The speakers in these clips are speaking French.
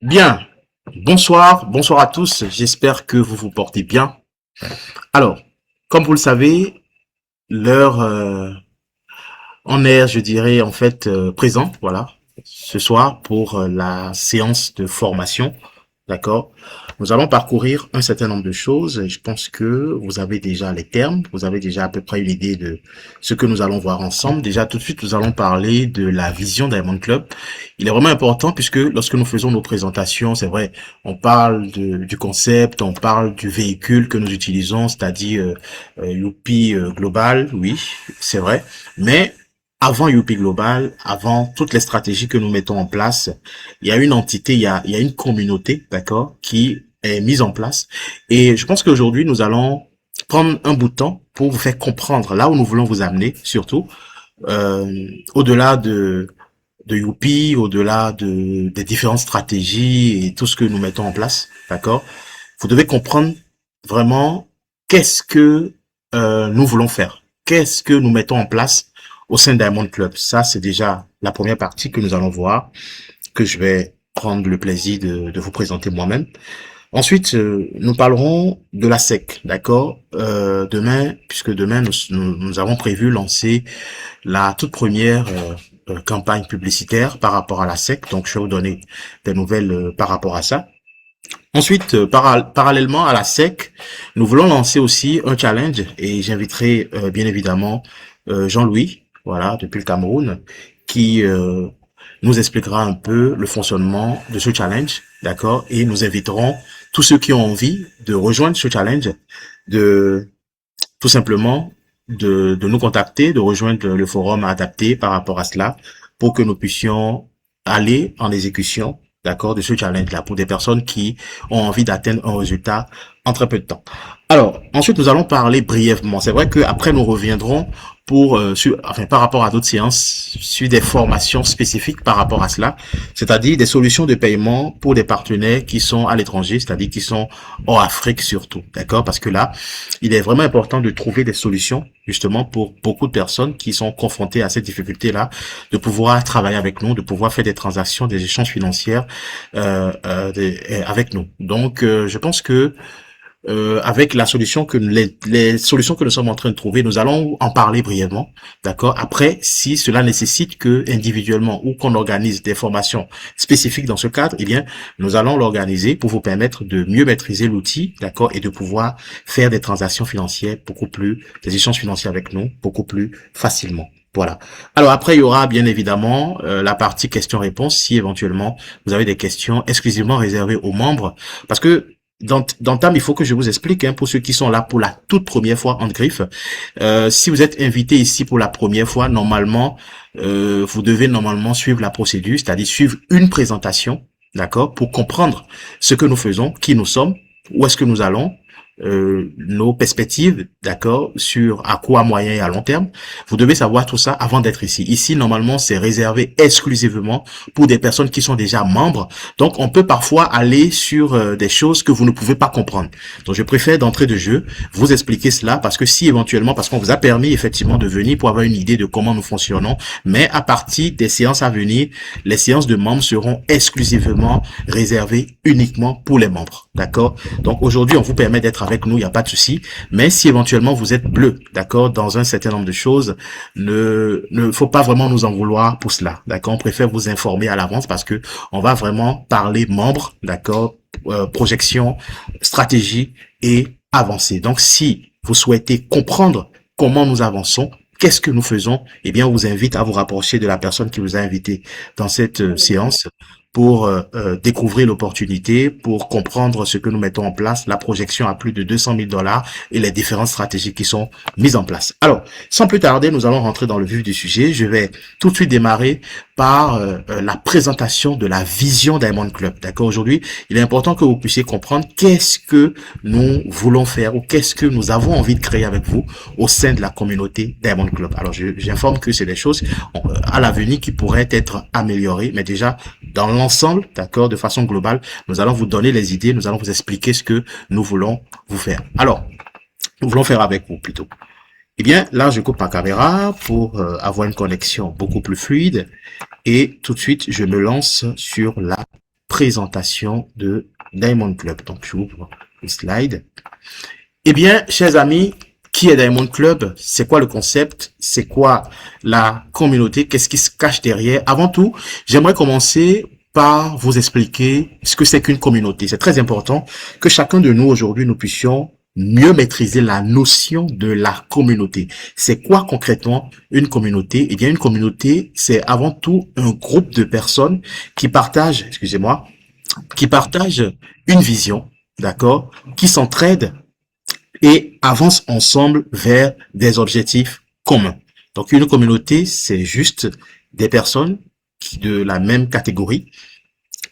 Bien, bonsoir à tous, j'espère que vous vous portez bien. Alors, comme vous le savez, l'heure en est, je dirais, en fait, présent, voilà, ce soir pour la séance de formation. D'accord? Nous allons parcourir un certain nombre de choses. Je pense que vous avez déjà les termes, vous avez déjà à peu près une idée de ce que nous allons voir ensemble. Déjà, tout de suite, nous allons parler de la vision Diamond Club. Il est vraiment important puisque lorsque nous faisons nos présentations, c'est vrai, on parle du concept, on parle du véhicule que nous utilisons, c'est-à-dire Youpi Global, oui, c'est vrai. Mais avant Youpi Global, avant toutes les stratégies que nous mettons en place, il y a une entité, il y a une communauté, d'accord, qui est mise en place. Et je pense qu'aujourd'hui, nous allons prendre un bout de temps pour vous faire comprendre là où nous voulons vous amener, surtout, au-delà de Youpi, au-delà des différentes stratégies et tout ce que nous mettons en place, d'accord. Vous devez comprendre vraiment qu'est-ce que nous voulons faire, qu'est-ce que nous mettons en place au sein de Diamond Club. Ça, c'est déjà la première partie que nous allons voir, que je vais prendre le plaisir de vous présenter moi-même. Ensuite, nous parlerons de la SEC, d'accord. Demain, puisque demain, nous avons prévu lancer la toute première campagne publicitaire par rapport à la SEC, donc je vais vous donner des nouvelles par rapport à ça. Ensuite, parallèlement à la SEC, nous voulons lancer aussi un challenge et j'inviterai bien évidemment Jean-Louis, voilà, depuis le Cameroun, qui nous expliquera un peu le fonctionnement de ce challenge, d'accord? Et nous inviterons tous ceux qui ont envie de rejoindre ce challenge, de tout simplement de nous contacter, de rejoindre le forum adapté par rapport à cela, pour que nous puissions aller en exécution, d'accord, de ce challenge-là, pour des personnes qui ont envie d'atteindre un résultat en très peu de temps. Alors, ensuite, nous allons parler brièvement. C'est vrai qu'après, nous reviendrons pour, par rapport à d'autres séances, sur des formations spécifiques par rapport à cela, c'est-à-dire des solutions de paiement pour des partenaires qui sont à l'étranger, c'est-à-dire qui sont hors Afrique surtout, d'accord, parce que là, il est vraiment important de trouver des solutions justement pour beaucoup de personnes qui sont confrontées à cette difficulté-là, de pouvoir travailler avec nous, de pouvoir faire des transactions, des échanges financiers avec nous. Donc, je pense que avec la solution que les solutions que nous sommes en train de trouver, nous allons en parler brièvement, d'accord. Après, si cela nécessite que individuellement ou qu'on organise des formations spécifiques dans ce cadre, eh bien, nous allons l'organiser pour vous permettre de mieux maîtriser l'outil, d'accord, et de pouvoir faire des transactions financières beaucoup plus, des échanges financiers avec nous beaucoup plus facilement. Voilà. Alors après, il y aura bien évidemment la partie questions-réponses si éventuellement vous avez des questions exclusivement réservées aux membres, parce que dans Tam, il faut que je vous explique, hein, pour ceux qui sont là pour la toute première fois en griffe. Si vous êtes invité ici pour la première fois, normalement, vous devez normalement suivre la procédure, c'est-à-dire suivre une présentation, d'accord, pour comprendre ce que nous faisons, qui nous sommes, où est-ce que nous allons, nos perspectives, d'accord, sur à quoi, moyen et à long terme. Vous devez savoir tout ça avant d'être ici. Ici, normalement, c'est réservé exclusivement pour des personnes qui sont déjà membres. Donc, on peut parfois aller sur des choses que vous ne pouvez pas comprendre. Donc, je préfère d'entrée de jeu vous expliquer cela parce que si éventuellement, parce qu'on vous a permis effectivement de venir pour avoir une idée de comment nous fonctionnons, mais à partir des séances à venir, les séances de membres seront exclusivement réservées uniquement pour les membres. D'accord? Donc, aujourd'hui, on vous permet d'être avec nous, il n'y a pas de souci. Mais si éventuellement vous êtes bleu, d'accord, dans un certain nombre de choses, ne faut pas vraiment nous en vouloir pour cela, d'accord. On préfère vous informer à l'avance parce que on va vraiment parler membres, d'accord, projection, stratégie et avancée. Donc, si vous souhaitez comprendre comment nous avançons, qu'est-ce que nous faisons, eh bien, on vous invite à vous rapprocher de la personne qui vous a invité dans cette séance pour découvrir l'opportunité, pour comprendre ce que nous mettons en place, la projection à plus de 200 000 dollars et les différentes stratégies qui sont mises en place. Alors, sans plus tarder, nous allons rentrer dans le vif du sujet. Je vais tout de suite démarrer par la présentation de la vision Diamond Club. D'accord? Aujourd'hui, il est important que vous puissiez comprendre qu'est-ce que nous voulons faire ou qu'est-ce que nous avons envie de créer avec vous au sein de la communauté Diamond Club. Alors, j'informe que c'est des choses à l'avenir qui pourraient être améliorées, mais déjà, dans l'ensemble, d'accord, de façon globale, nous allons vous donner les idées, nous allons vous expliquer ce que nous voulons vous faire. Alors, nous voulons faire avec vous plutôt. Eh bien, là, je coupe ma caméra pour avoir une connexion beaucoup plus fluide et tout de suite, je me lance sur la présentation de Diamond Club. Donc, j'ouvre le slide. Eh bien, chers amis, qui est Diamond Club? C'est quoi le concept? C'est quoi la communauté? Qu'est-ce qui se cache derrière? Avant tout, j'aimerais commencer par vous expliquer ce que c'est qu'une communauté. C'est très important que chacun de nous aujourd'hui, nous puissions mieux maîtriser la notion de la communauté. C'est quoi concrètement une communauté? Eh bien, une communauté, c'est avant tout un groupe de personnes qui partagent, excusez-moi, qui partagent une vision, d'accord, qui s'entraident et avancent ensemble vers des objectifs communs. Donc, une communauté, c'est juste des personnes qui, de la même catégorie,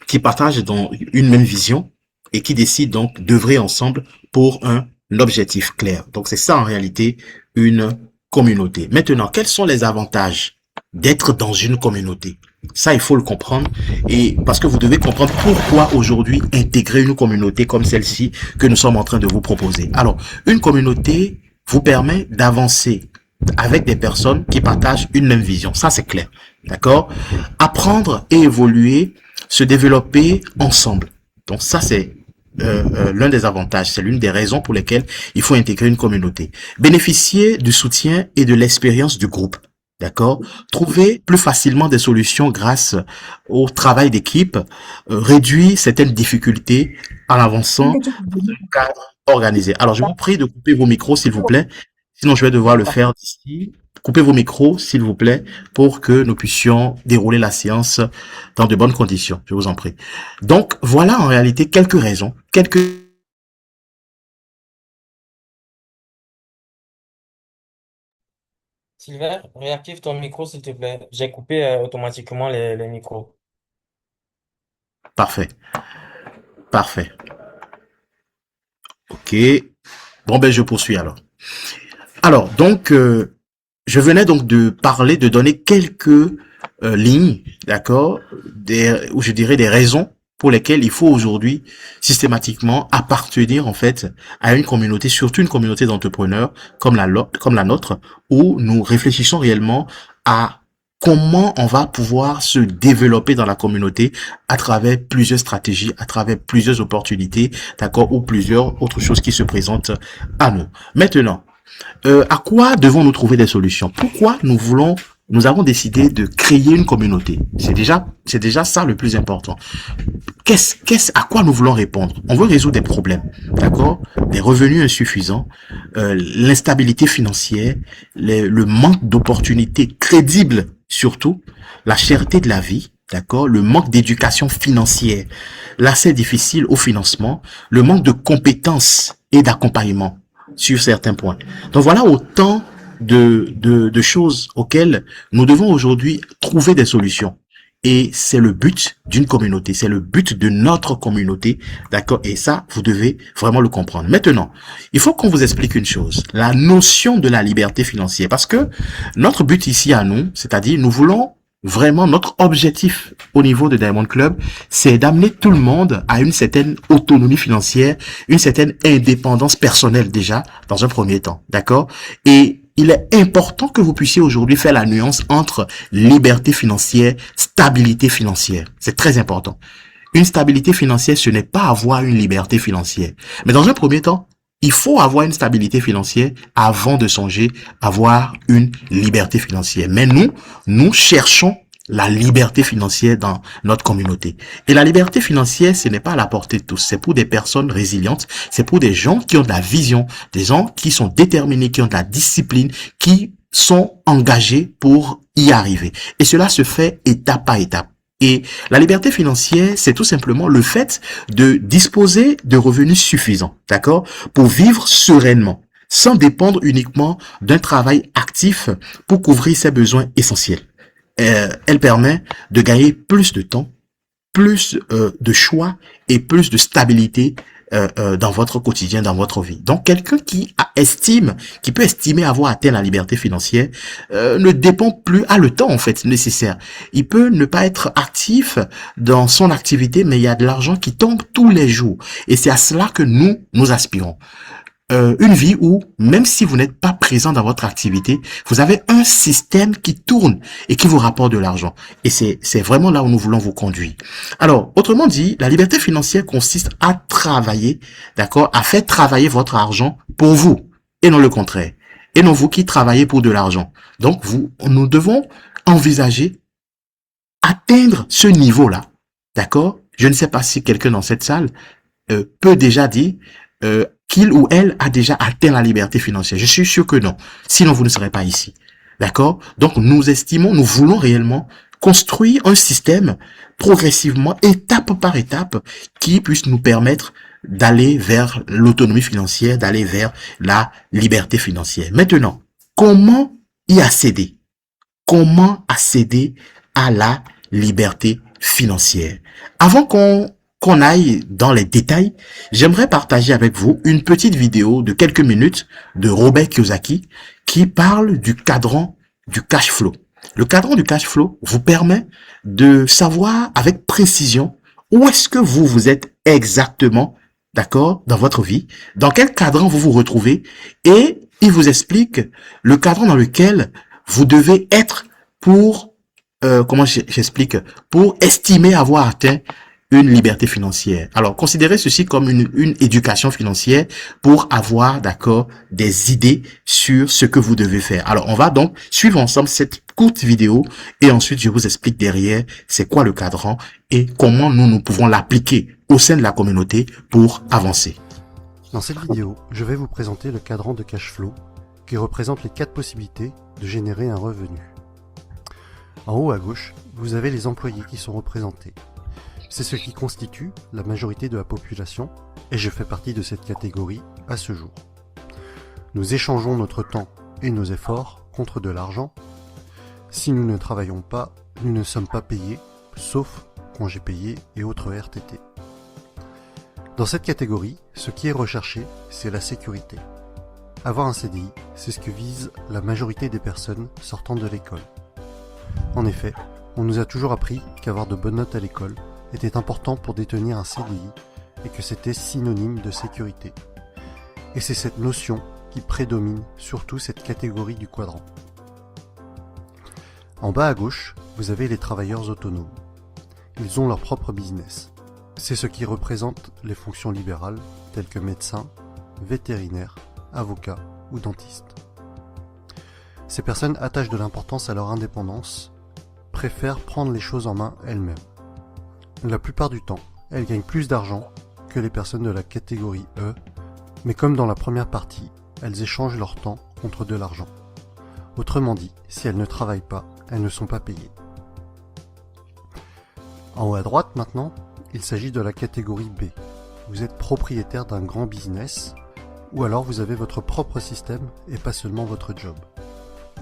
qui partagent dans une même vision et qui décident donc d'œuvrer ensemble pour un objectif clair. Donc, c'est ça en réalité une communauté. Maintenant, quels sont les avantages d'être dans une communauté? Ça, il faut le comprendre, et parce que vous devez comprendre pourquoi aujourd'hui intégrer une communauté comme celle-ci que nous sommes en train de vous proposer. Alors, une communauté vous permet d'avancer avec des personnes qui partagent une même vision. Ça, c'est clair. D'accord? Apprendre et évoluer, se développer ensemble. Donc ça, c'est l'un des avantages, c'est l'une des raisons pour lesquelles il faut intégrer une communauté. Bénéficier du soutien et de l'expérience du groupe. D'accord? Trouver plus facilement des solutions grâce au travail d'équipe, réduire certaines difficultés en avançant dans un cadre organisé. Alors, je vous prie de couper vos micros, s'il vous plaît. Sinon, je vais devoir le faire d'ici. Coupez vos micros, s'il vous plaît, pour que nous puissions dérouler la séance dans de bonnes conditions. Je vous en prie. Donc, voilà en réalité quelques raisons, quelques... Sylvain, réactive ton micro, s'il te plaît. J'ai coupé automatiquement les micros. Parfait, parfait. Ok. Bon, ben, je poursuis alors. Alors, donc, je venais donc de parler, de donner quelques lignes, d'accord, ou je dirais des raisons pour lesquelles il faut aujourd'hui systématiquement appartenir en fait à une communauté, surtout une communauté d'entrepreneurs comme la nôtre, où nous réfléchissons réellement à comment on va pouvoir se développer dans la communauté à travers plusieurs stratégies, à travers plusieurs opportunités, d'accord, ou plusieurs autres choses qui se présentent à nous. Maintenant, à quoi devons-nous trouver des solutions? Pourquoi nous avons décidé de créer une communauté? C'est déjà ça le plus important. À quoi nous voulons répondre? On veut résoudre des problèmes, d'accord? Des revenus insuffisants, l'instabilité financière, le manque d'opportunités crédibles surtout, la cherté de la vie, d'accord? Le manque d'éducation financière, l'accès difficile au financement, le manque de compétences et d'accompagnement sur certains points. Donc voilà autant de choses auxquelles nous devons aujourd'hui trouver des solutions. Et c'est le but d'une communauté, c'est le but de notre communauté, d'accord? Et ça, vous devez vraiment le comprendre. Maintenant, il faut qu'on vous explique une chose, la notion de la liberté financière, parce que notre but ici à nous, c'est-à-dire nous voulons vraiment, notre objectif au niveau de Diamond Club, c'est d'amener tout le monde à une certaine autonomie financière, une certaine indépendance personnelle déjà, dans un premier temps, d'accord? Et il est important que vous puissiez aujourd'hui faire la nuance entre liberté financière, stabilité financière. C'est très important. Une stabilité financière, ce n'est pas avoir une liberté financière. Mais dans un premier temps, il faut avoir une stabilité financière avant de songer à avoir une liberté financière. Mais nous cherchons la liberté financière dans notre communauté. Et la liberté financière, ce n'est pas à la portée de tous. C'est pour des personnes résilientes. C'est pour des gens qui ont de la vision, des gens qui sont déterminés, qui ont de la discipline, qui sont engagés pour y arriver. Et cela se fait étape par étape. Et la liberté financière, c'est tout simplement le fait de disposer de revenus suffisants, d'accord, pour vivre sereinement, sans dépendre uniquement d'un travail actif pour couvrir ses besoins essentiels. Elle permet de gagner plus de temps, plus de choix et plus de stabilité dans votre quotidien, dans votre vie. Donc, quelqu'un qui peut estimer avoir atteint la liberté financière, ne dépend plus, a le temps en fait nécessaire. Il peut ne pas être actif dans son activité, mais il y a de l'argent qui tombe tous les jours. Et c'est à cela que nous aspirons. une vie où, même si vous n'êtes pas présent dans votre activité, vous avez un système qui tourne et qui vous rapporte de l'argent. Et c'est vraiment là où nous voulons vous conduire. Alors, autrement dit, la liberté financière consiste à travailler, d'accord, à faire travailler votre argent pour vous et non le contraire. Et non vous qui travaillez pour de l'argent. Donc, nous devons envisager atteindre ce niveau-là, d'accord? Je ne sais pas si quelqu'un dans cette salle peut déjà dire qu'il ou elle a déjà atteint la liberté financière. Je suis sûr que non. Sinon, vous ne serez pas ici. D'accord? Donc, nous voulons réellement construire un système progressivement, étape par étape, qui puisse nous permettre d'aller vers l'autonomie financière, d'aller vers la liberté financière. Maintenant, comment y accéder? Comment accéder à la liberté financière? Avant qu'on aille dans les détails, j'aimerais partager avec vous une petite vidéo de quelques minutes de Robert Kiyosaki qui parle du cadran du cash flow. Le cadran du cash flow vous permet de savoir avec précision où est-ce que vous êtes exactement, d'accord, dans votre vie, dans quel cadran vous vous retrouvez, et il vous explique le cadran dans lequel vous devez être pour, comment j'explique, pour estimer avoir atteint une liberté financière. Alors, considérez ceci comme une éducation financière pour avoir, d'accord, des idées sur ce que vous devez faire. Alors, on va donc suivre ensemble cette courte vidéo et ensuite je vous explique derrière c'est quoi le cadran et comment nous pouvons l'appliquer au sein de la communauté pour avancer. Dans cette vidéo, je vais vous présenter le cadran de cash flow qui représente les 4 possibilités de générer un revenu. En haut à gauche, vous avez les employés qui sont représentés. C'est ce qui constitue la majorité de la population et je fais partie de cette catégorie à ce jour. Nous échangeons notre temps et nos efforts contre de l'argent. Si nous ne travaillons pas, nous ne sommes pas payés, sauf congés payés et autres RTT. Dans cette catégorie, ce qui est recherché, c'est la sécurité. Avoir un CDI, c'est ce que vise la majorité des personnes sortant de l'école. En effet, on nous a toujours appris qu'avoir de bonnes notes à l'école était important pour détenir un CDI et que c'était synonyme de sécurité. Et c'est cette notion qui prédomine surtout cette catégorie du quadrant. En bas à gauche, vous avez les travailleurs autonomes. Ils ont leur propre business. C'est ce qui représente les fonctions libérales telles que médecin, vétérinaire, avocat ou dentiste. Ces personnes attachent de l'importance à leur indépendance, préfèrent prendre les choses en main elles-mêmes. La plupart du temps, elles gagnent plus d'argent que les personnes de la catégorie E, mais comme dans la première partie, elles échangent leur temps contre de l'argent. Autrement dit, si elles ne travaillent pas, elles ne sont pas payées. En haut à droite maintenant, il s'agit de la catégorie B. Vous êtes propriétaire d'un grand business, ou alors vous avez votre propre système et pas seulement votre job.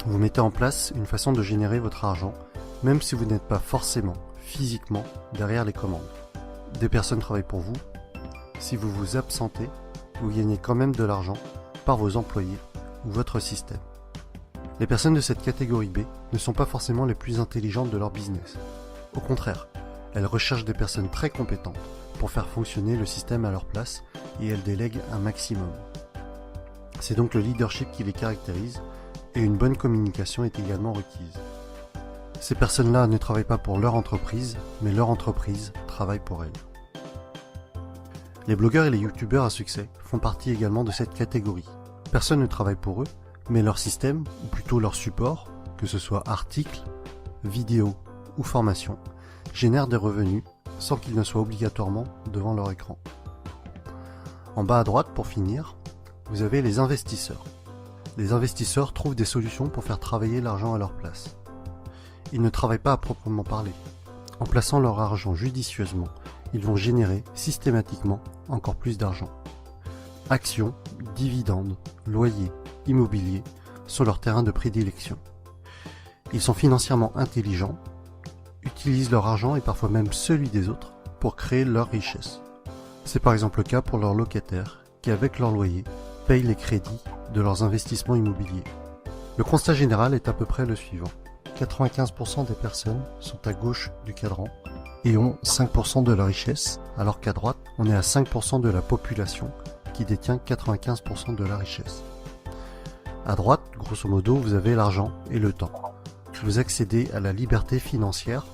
Vous mettez en place une façon de générer votre argent, même si vous n'êtes pas forcément physiquement derrière les commandes. Des personnes travaillent pour vous. Si vous vous absentez, vous gagnez quand même de l'argent par vos employés ou votre système. Les personnes de cette catégorie B ne sont pas forcément les plus intelligentes de leur business. Au contraire, elles recherchent des personnes très compétentes pour faire fonctionner le système à leur place et elles délèguent un maximum. C'est donc le leadership qui les caractérise et une bonne communication est également requise. Ces personnes-là ne travaillent pas pour leur entreprise, mais leur entreprise travaille pour elles. Les blogueurs et les youtubeurs à succès font partie également de cette catégorie. Personne ne travaille pour eux, mais leur système, ou plutôt leur support, que ce soit articles, vidéos ou formations, génère des revenus sans qu'ils ne soient obligatoirement devant leur écran. En bas à droite, pour finir, vous avez les investisseurs. Les investisseurs trouvent des solutions pour faire travailler l'argent à leur place. Ils ne travaillent pas à proprement parler. En plaçant leur argent judicieusement, ils vont générer systématiquement encore plus d'argent. Actions, dividendes, loyers, immobilier sont leurs terrains de prédilection. Ils sont financièrement intelligents, utilisent leur argent et parfois même celui des autres pour créer leur richesse. C'est par exemple le cas pour leurs locataires qui, avec leur loyer, payent les crédits de leurs investissements immobiliers. Le constat général est à peu près le suivant. 95% des personnes sont à gauche du cadran et ont 5% de la richesse, alors qu'à droite, on est à 5% de la population qui détient 95% de la richesse. À droite, grosso modo, vous avez l'argent et le temps. Vous accédez à la liberté financière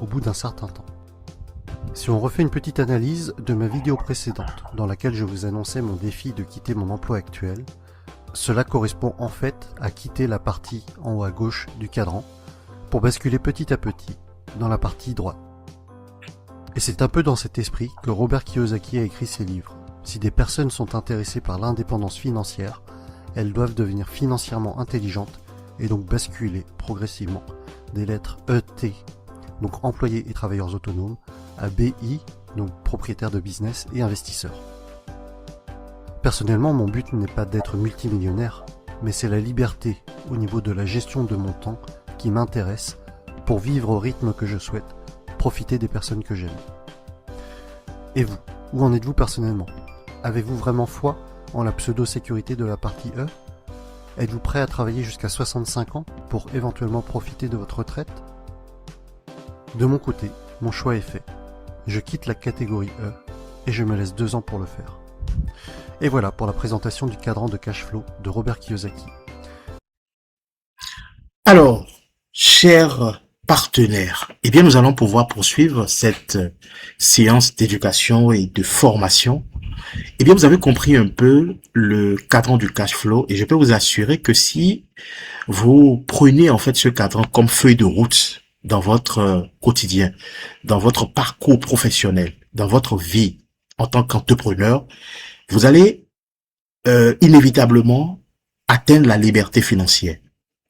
au bout d'un certain temps. Si on refait une petite analyse de ma vidéo précédente, dans laquelle je vous annonçais mon défi de quitter mon emploi actuel, cela correspond en fait à quitter la partie en haut à gauche du cadran pour basculer petit à petit dans la partie droite. Et c'est un peu dans cet esprit que Robert Kiyosaki a écrit ses livres. Si des personnes sont intéressées par l'indépendance financière, elles doivent devenir financièrement intelligentes et donc basculer progressivement des lettres ET, donc employés et travailleurs autonomes, à BI, donc propriétaires de business et investisseurs. Personnellement, mon but n'est pas d'être multimillionnaire, mais c'est la liberté au niveau de la gestion de mon temps qui m'intéresse pour vivre au rythme que je souhaite, profiter des personnes que j'aime. Et vous, où en êtes-vous personnellement? Avez-vous vraiment foi en la pseudo-sécurité de la partie E? Êtes-vous prêt à travailler jusqu'à 65 ans pour éventuellement profiter de votre retraite? De mon côté, mon choix est fait. Je quitte la catégorie E et je me laisse 2 ans pour le faire. Et voilà pour la présentation du cadran de cash flow de Robert Kiyosaki. Alors, chers partenaires, eh bien, nous allons pouvoir poursuivre cette séance d'éducation et de formation. Eh bien, vous avez compris un peu le cadran du cash flow et je peux vous assurer que si vous prenez en fait ce cadran comme feuille de route dans votre quotidien, dans votre parcours professionnel, dans votre vie en tant qu'entrepreneur, vous allez inévitablement atteindre la liberté financière.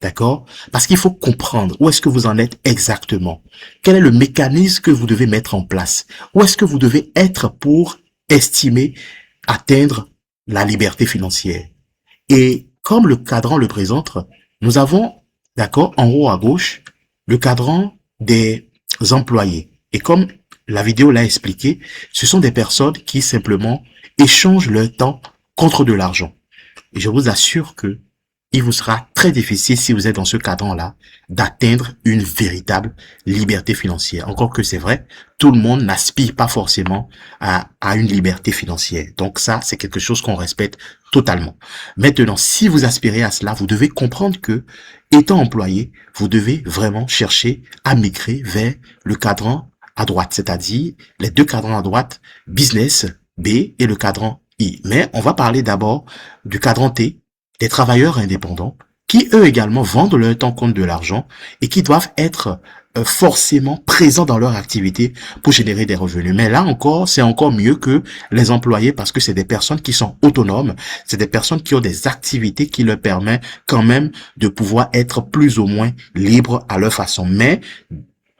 D'accord? Parce qu'il faut comprendre où est-ce que vous en êtes exactement. Quel est le mécanisme que vous devez mettre en place? Où est-ce que vous devez être pour estimer atteindre la liberté financière? Et comme le cadran le présente, nous avons, d'accord, en haut à gauche, le cadran des employés. Et comme la vidéo l'a expliqué, ce sont des personnes qui simplement échangent leur temps contre de l'argent. Et je vous assure que il vous sera très difficile, si vous êtes dans ce cadran-là, d'atteindre une véritable liberté financière. Encore que c'est vrai, tout le monde n'aspire pas forcément à une liberté financière. Donc ça, c'est quelque chose qu'on respecte totalement. Maintenant, si vous aspirez à cela, vous devez comprendre que, étant employé, vous devez vraiment chercher à migrer vers le cadran à droite, c'est-à-dire les 2 cadrans à droite, business B et le cadran I. Mais on va parler d'abord du cadran T, des travailleurs indépendants, qui eux également vendent leur temps contre de l'argent et qui doivent être forcément présents dans leur activité pour générer des revenus. Mais là encore, c'est encore mieux que les employés parce que c'est des personnes qui sont autonomes, c'est des personnes qui ont des activités qui leur permettent quand même de pouvoir être plus ou moins libres à leur façon. Mais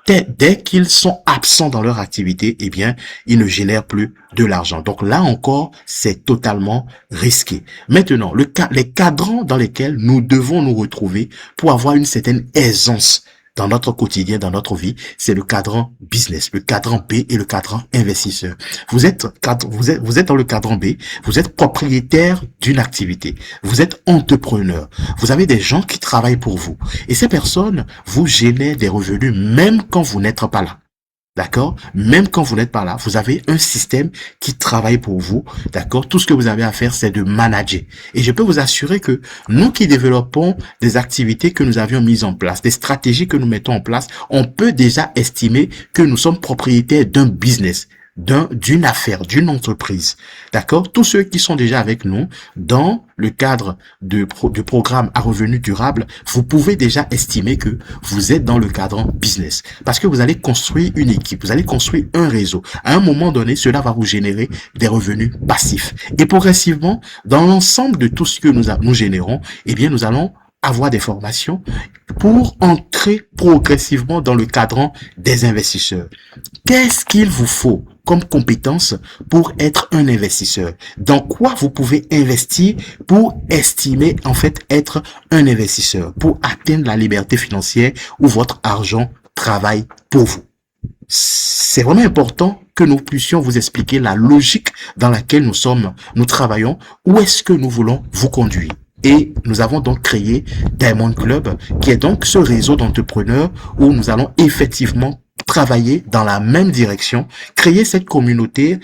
dès qu'ils sont absents dans leur activité, eh bien, ils ne génèrent plus de l'argent. Donc là encore, c'est totalement risqué. Maintenant, les cadrans dans lesquels nous devons nous retrouver pour avoir une certaine aisance dans notre quotidien, dans notre vie, c'est le cadran business, le cadran B et le cadran investisseur. Vous êtes dans le cadran B, vous êtes propriétaire d'une activité, vous êtes entrepreneur, vous avez des gens qui travaillent pour vous et ces personnes vous génèrent des revenus même quand vous n'êtes pas là. D'accord? Même quand vous n'êtes pas là, vous avez un système qui travaille pour vous. D'accord? Tout ce que vous avez à faire, c'est de manager. Et je peux vous assurer que nous qui développons des activités que nous avions mises en place, des stratégies que nous mettons en place, on peut déjà estimer que nous sommes propriétaires d'un business, d'une affaire, d'une entreprise. D'accord? Tous ceux qui sont déjà avec nous dans le cadre du programme à revenu durable, vous pouvez déjà estimer que vous êtes dans le cadran business. Parce que vous allez construire une équipe, vous allez construire un réseau. À un moment donné, cela va vous générer des revenus passifs. Et progressivement, dans l'ensemble de tout ce que nous générons, eh bien, nous allons avoir des formations pour entrer progressivement dans le cadran des investisseurs. Qu'est-ce qu'il vous faut comme compétence pour être un investisseur? Dans quoi vous pouvez investir pour estimer en fait être un investisseur, pour atteindre la liberté financière où votre argent travaille pour vous? C'est vraiment important que nous puissions vous expliquer la logique dans laquelle nous travaillons, où est-ce que nous voulons vous conduire. Et nous avons donc créé Diamond Club, qui est donc ce réseau d'entrepreneurs où nous allons effectivement travailler dans la même direction, créer cette communauté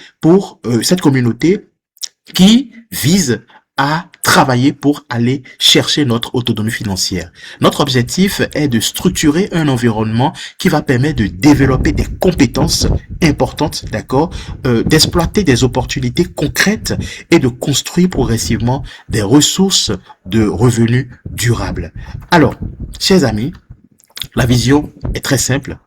qui vise à travailler pour aller chercher notre autonomie financière. Notre objectif est de structurer un environnement qui va permettre de développer des compétences importantes, d'accord, d'exploiter des opportunités concrètes et de construire progressivement des ressources de revenus durables. Alors, chers amis, la vision est très simple.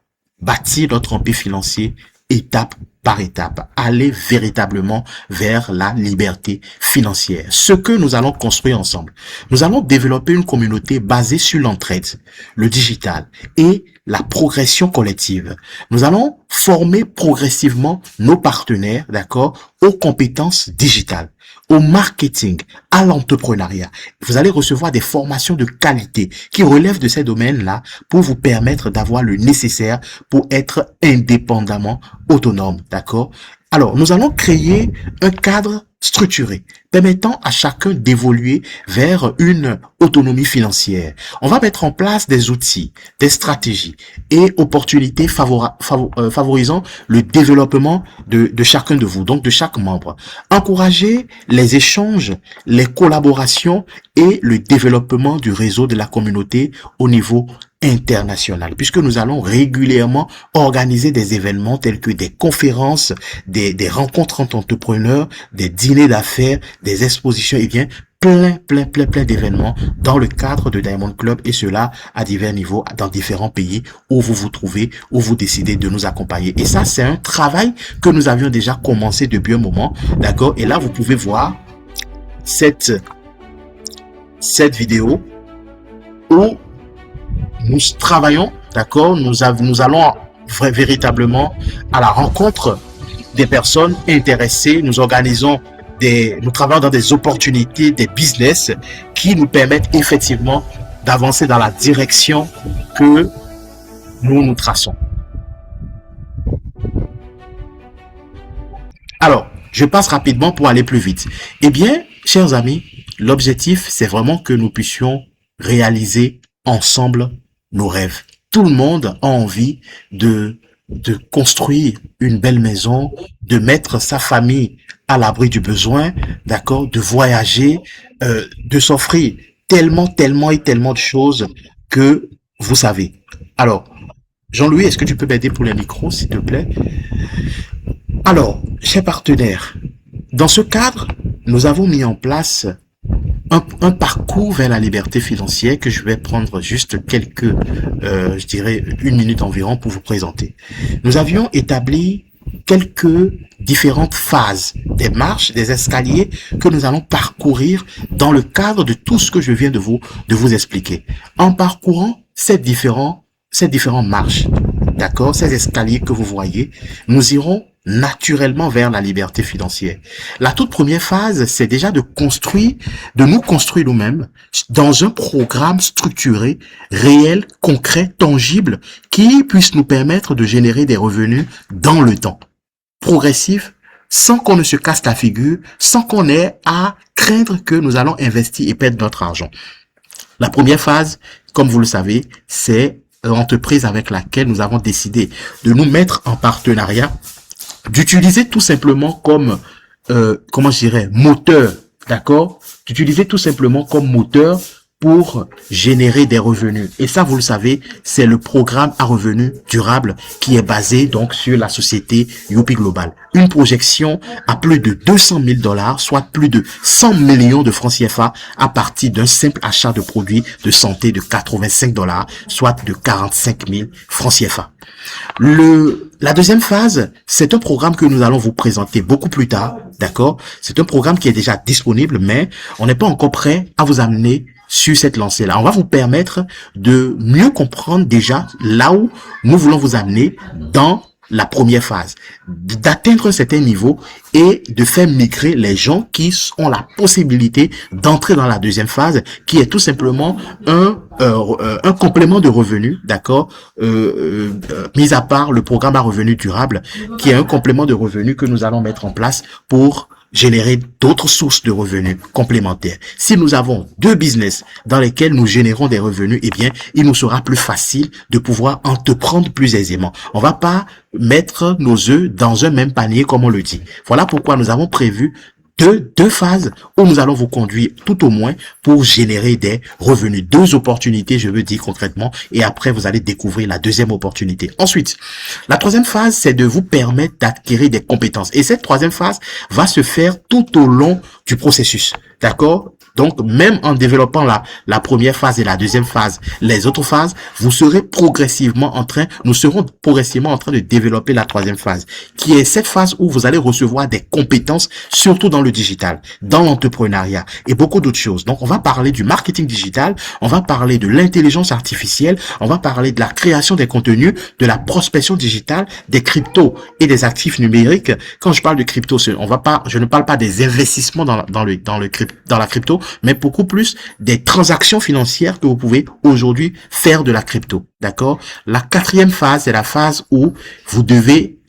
Bâtir notre empire financier étape par étape, aller véritablement vers la liberté financière. Ce que nous allons construire ensemble, nous allons développer une communauté basée sur l'entraide, le digital et la progression collective. Nous allons former progressivement nos partenaires, d'accord, aux compétences digitales, au marketing, à l'entrepreneuriat. Vous allez recevoir des formations de qualité qui relèvent de ces domaines-là pour vous permettre d'avoir le nécessaire pour être indépendamment autonome, d'accord? Alors, nous allons créer un cadre structuré permettant à chacun d'évoluer vers une autonomie financière. On va mettre en place des outils, des stratégies et opportunités favorisant le développement de chacun de vous, donc de chaque membre. Encourager les échanges, les collaborations et le développement du réseau de la communauté au niveau international, puisque nous allons régulièrement organiser des événements tels que des conférences, des rencontres entre entrepreneurs, des dîners d'affaires, des expositions, et bien plein d'événements dans le cadre de Diamond Club, et cela à divers niveaux dans différents pays où vous vous trouvez, où vous décidez de nous accompagner. Et ça, c'est un travail que nous avions déjà commencé depuis un moment, d'accord? Et là, vous pouvez voir cette vidéo où nous travaillons, d'accord, nous allons véritablement à la rencontre des personnes intéressées. Nous travaillons dans des opportunités, des business qui nous permettent effectivement d'avancer dans la direction que nous traçons. Alors, je passe rapidement pour aller plus vite. Eh bien, chers amis, l'objectif, c'est vraiment que nous puissions réaliser ensemble nos rêves. Tout le monde a envie de construire une belle maison, de mettre sa famille à l'abri du besoin, d'accord, de voyager, de s'offrir tellement de choses que vous savez. Alors, Jean-Louis, est-ce que tu peux m'aider pour les micros, s'il te plaît? Alors, chers partenaires, dans ce cadre, nous avons mis en place un parcours vers la liberté financière que je vais prendre juste quelques, je dirais, 1 minute environ pour vous présenter. Nous avions établi quelques différentes phases, des marches, des escaliers que nous allons parcourir dans le cadre de tout ce que je viens de vous expliquer. En parcourant ces différentes marches, d'accord, ces escaliers que vous voyez, nous irons naturellement vers la liberté financière. La toute première phase, c'est déjà de nous construire nous-mêmes dans un programme structuré, réel, concret, tangible, qui puisse nous permettre de générer des revenus dans le temps, progressif, sans qu'on ne se casse la figure, sans qu'on ait à craindre que nous allons investir et perdre notre argent. La première phase, comme vous le savez, c'est l'entreprise avec laquelle nous avons décidé de nous mettre en partenariat, d'utiliser tout simplement comme, comment je dirais, moteur, d'accord? D'utiliser tout simplement comme moteur pour générer des revenus. Et ça, vous le savez, c'est le programme à revenus durables qui est basé donc sur la société Youpi Global. Une projection à plus de 200 000 $, soit plus de 100 millions de francs CFA à partir d'un simple achat de produits de santé de 85 $, soit de 45 000 francs CFA. La deuxième phase, c'est un programme que nous allons vous présenter beaucoup plus tard, d'accord? C'est un programme qui est déjà disponible, mais on n'est pas encore prêt à vous amener sur cette lancée-là. On va vous permettre de mieux comprendre déjà là où nous voulons vous amener dans la première phase, d'atteindre un certain niveau et de faire migrer les gens qui ont la possibilité d'entrer dans la deuxième phase, qui est tout simplement un complément de revenus, d'accord, mis à part le programme à revenus durables, qui est un complément de revenus que nous allons mettre en place pour générer d'autres sources de revenus complémentaires. Si nous avons 2 business dans lesquels nous générons des revenus, eh bien, il nous sera plus facile de pouvoir entreprendre plus aisément. On va pas mettre nos œufs dans un même panier, comme on le dit. Voilà pourquoi nous avons prévu deux phases où nous allons vous conduire tout au moins pour générer des revenus. Deux opportunités, je veux dire concrètement, et après vous allez découvrir la deuxième opportunité. Ensuite, la troisième phase, c'est de vous permettre d'acquérir des compétences. Et cette troisième phase va se faire tout au long du processus. D'accord? Donc, même en développant la première phase et la deuxième phase, les autres phases, nous serons progressivement en train de développer la troisième phase, qui est cette phase où vous allez recevoir des compétences, surtout dans le digital, dans l'entrepreneuriat et beaucoup d'autres choses. Donc, on va parler du marketing digital, on va parler de l'intelligence artificielle, on va parler de la création des contenus, de la prospection digitale, des cryptos et des actifs numériques. Quand je parle de crypto, je ne parle pas des investissements dans la crypto, mais beaucoup plus des transactions financières que vous pouvez aujourd'hui faire de la crypto. D'accord? La quatrième phase, c'est la phase où vous devez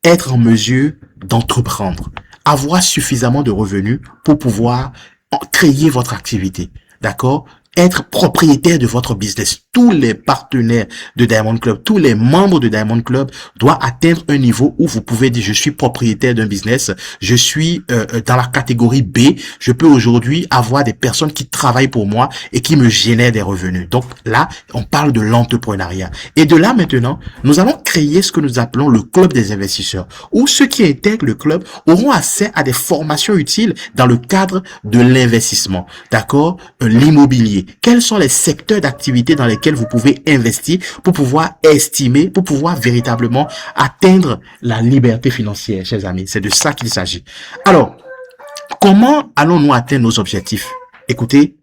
être en mesure d'entreprendre, avoir suffisamment de revenus pour pouvoir créer votre activité. D'accord? Être propriétaire de votre business. Tous les partenaires de Diamond Club, tous les membres de Diamond Club doivent atteindre un niveau où vous pouvez dire je suis propriétaire d'un business, je suis dans la catégorie B, je peux aujourd'hui avoir des personnes qui travaillent pour moi et qui me génèrent des revenus. Donc là, on parle de l'entrepreneuriat. Et de là maintenant, nous allons créer ce que nous appelons le club des investisseurs, où ceux qui intègrent le club auront accès à des formations utiles dans le cadre de l'investissement. D'accord? L'immobilier. Quels sont les secteurs d'activité dans lesquels vous pouvez investir pour pouvoir estimer, pour pouvoir véritablement atteindre la liberté financière, chers amis. C'est de ça qu'il s'agit. Alors, comment allons-nous atteindre nos objectifs? Écoutez,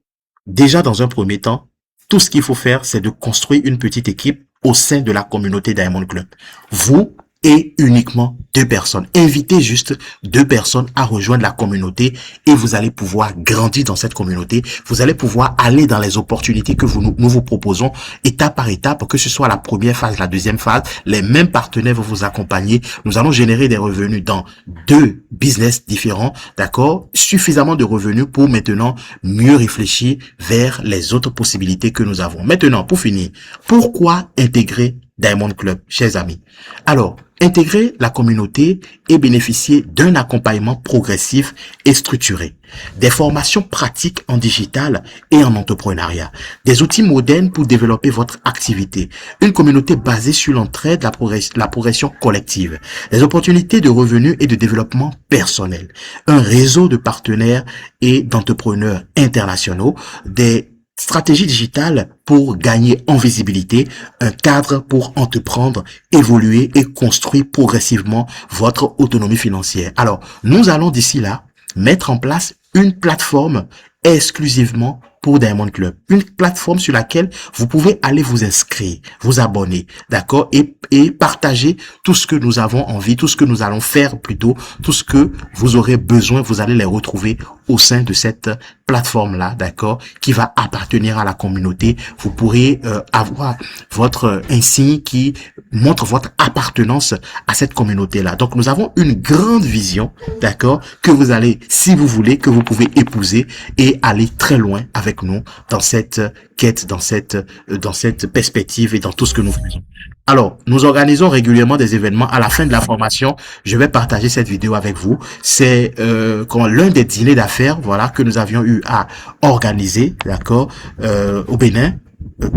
déjà dans un premier temps, tout ce qu'il faut faire, c'est de construire une petite équipe au sein de la communauté Diamond Club. Vous et uniquement 2 personnes. Invitez juste 2 personnes à rejoindre la communauté et vous allez pouvoir grandir dans cette communauté. Vous allez pouvoir aller dans les opportunités que nous vous proposons étape par étape, que ce soit la première phase, la deuxième phase. Les mêmes partenaires vont vous accompagner. Nous allons générer des revenus dans 2 business différents, d'accord? Suffisamment de revenus pour maintenant mieux réfléchir vers les autres possibilités que nous avons. Maintenant, pour finir, pourquoi intégrer Diamond Club, chers amis? Alors, intégrer la communauté et bénéficier d'un accompagnement progressif et structuré, des formations pratiques en digital et en entrepreneuriat, des outils modernes pour développer votre activité, une communauté basée sur l'entraide, la progression collective, des opportunités de revenus et de développement personnel, un réseau de partenaires et d'entrepreneurs internationaux, des stratégie digitale pour gagner en visibilité, un cadre pour entreprendre, évoluer et construire progressivement votre autonomie financière. Alors, nous allons d'ici là mettre en place une plateforme exclusivement pour Diamond Club. Une plateforme sur laquelle vous pouvez aller vous inscrire, vous abonner, d'accord, et partager tout ce que nous avons envie, tout ce que nous allons faire plutôt, tout ce que vous aurez besoin, vous allez les retrouver au sein de cette plateforme-là, d'accord, qui va appartenir à la communauté. Vous pourrez avoir votre insigne qui montre votre appartenance à cette communauté-là. Donc, nous avons une grande vision, d'accord, que vous allez, si vous voulez, que vous pouvez épouser et aller très loin avec nous dans cette quête, dans cette perspective et dans tout ce que nous faisons. Alors, nous organisons régulièrement des événements. À la fin de la formation, je vais partager cette vidéo avec vous. C'est l'un des dîners d'affaires, voilà, que nous avions eu à organiser, d'accord, au Bénin.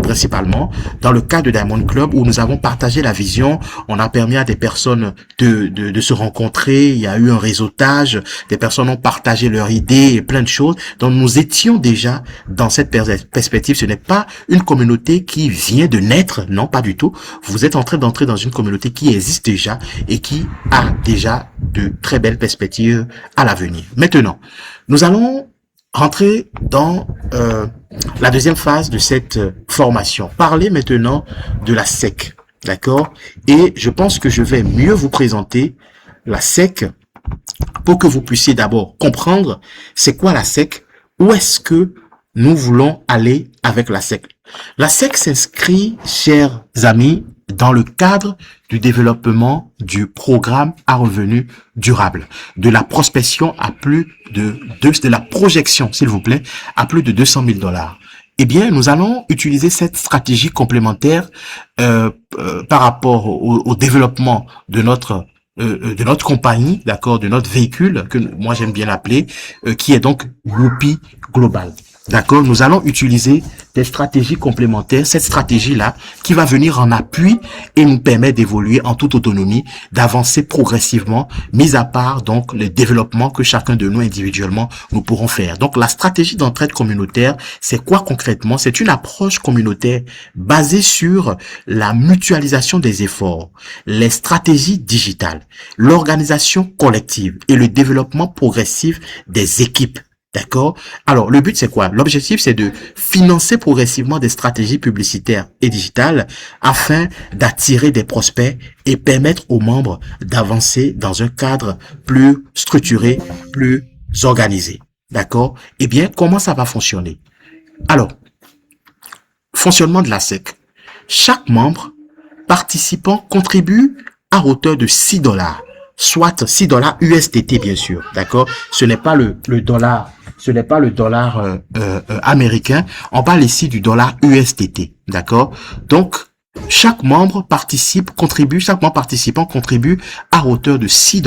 Principalement dans le cadre de Diamond Club où nous avons partagé la vision, on a permis à des personnes de se rencontrer, il y a eu un réseautage, des personnes ont partagé leurs idées et plein de choses. Donc nous étions déjà dans cette perspective. Ce n'est pas une communauté qui vient de naître, non, pas du tout. Vous êtes en train d'entrer dans une communauté qui existe déjà et qui a déjà de très belles perspectives à l'avenir. Maintenant, nous allons rentrer dans la deuxième phase de cette formation. Parler maintenant de la SEC, d'accord? Et je pense que je vais mieux vous présenter la SEC pour que vous puissiez d'abord comprendre c'est quoi la SEC, où est-ce que nous voulons aller avec la SEC. La SEC s'inscrit, chers amis, dans le cadre du développement du programme à revenus durables, de la prospection à plus de la projection, s'il vous plaît, à plus de 200 000 $. Eh bien, nous allons utiliser cette stratégie complémentaire par rapport au développement de notre de notre compagnie, d'accord, de notre véhicule, que moi j'aime bien l'appeler, qui est donc Whoopee Global. D'accord, nous allons utiliser des stratégies complémentaires, cette stratégie-là qui va venir en appui et nous permettre d'évoluer en toute autonomie, d'avancer progressivement, mis à part donc le développement que chacun de nous individuellement nous pourrons faire. Donc la stratégie d'entraide communautaire, c'est quoi concrètement? C'est une approche communautaire basée sur la mutualisation des efforts, les stratégies digitales, l'organisation collective et le développement progressif des équipes. D'accord? Alors, le but, c'est quoi? L'objectif, c'est de financer progressivement des stratégies publicitaires et digitales afin d'attirer des prospects et permettre aux membres d'avancer dans un cadre plus structuré, plus organisé. D'accord? Eh bien, comment ça va fonctionner? Alors, fonctionnement de la SEC. Chaque membre participant contribue à hauteur de $6, soit $6 USDT, bien sûr. D'accord? Ce n'est pas le dollar. Ce n'est pas le dollar américain. On parle ici du dollar USDT. D'accord? Donc, chaque membre participant contribue à hauteur de $6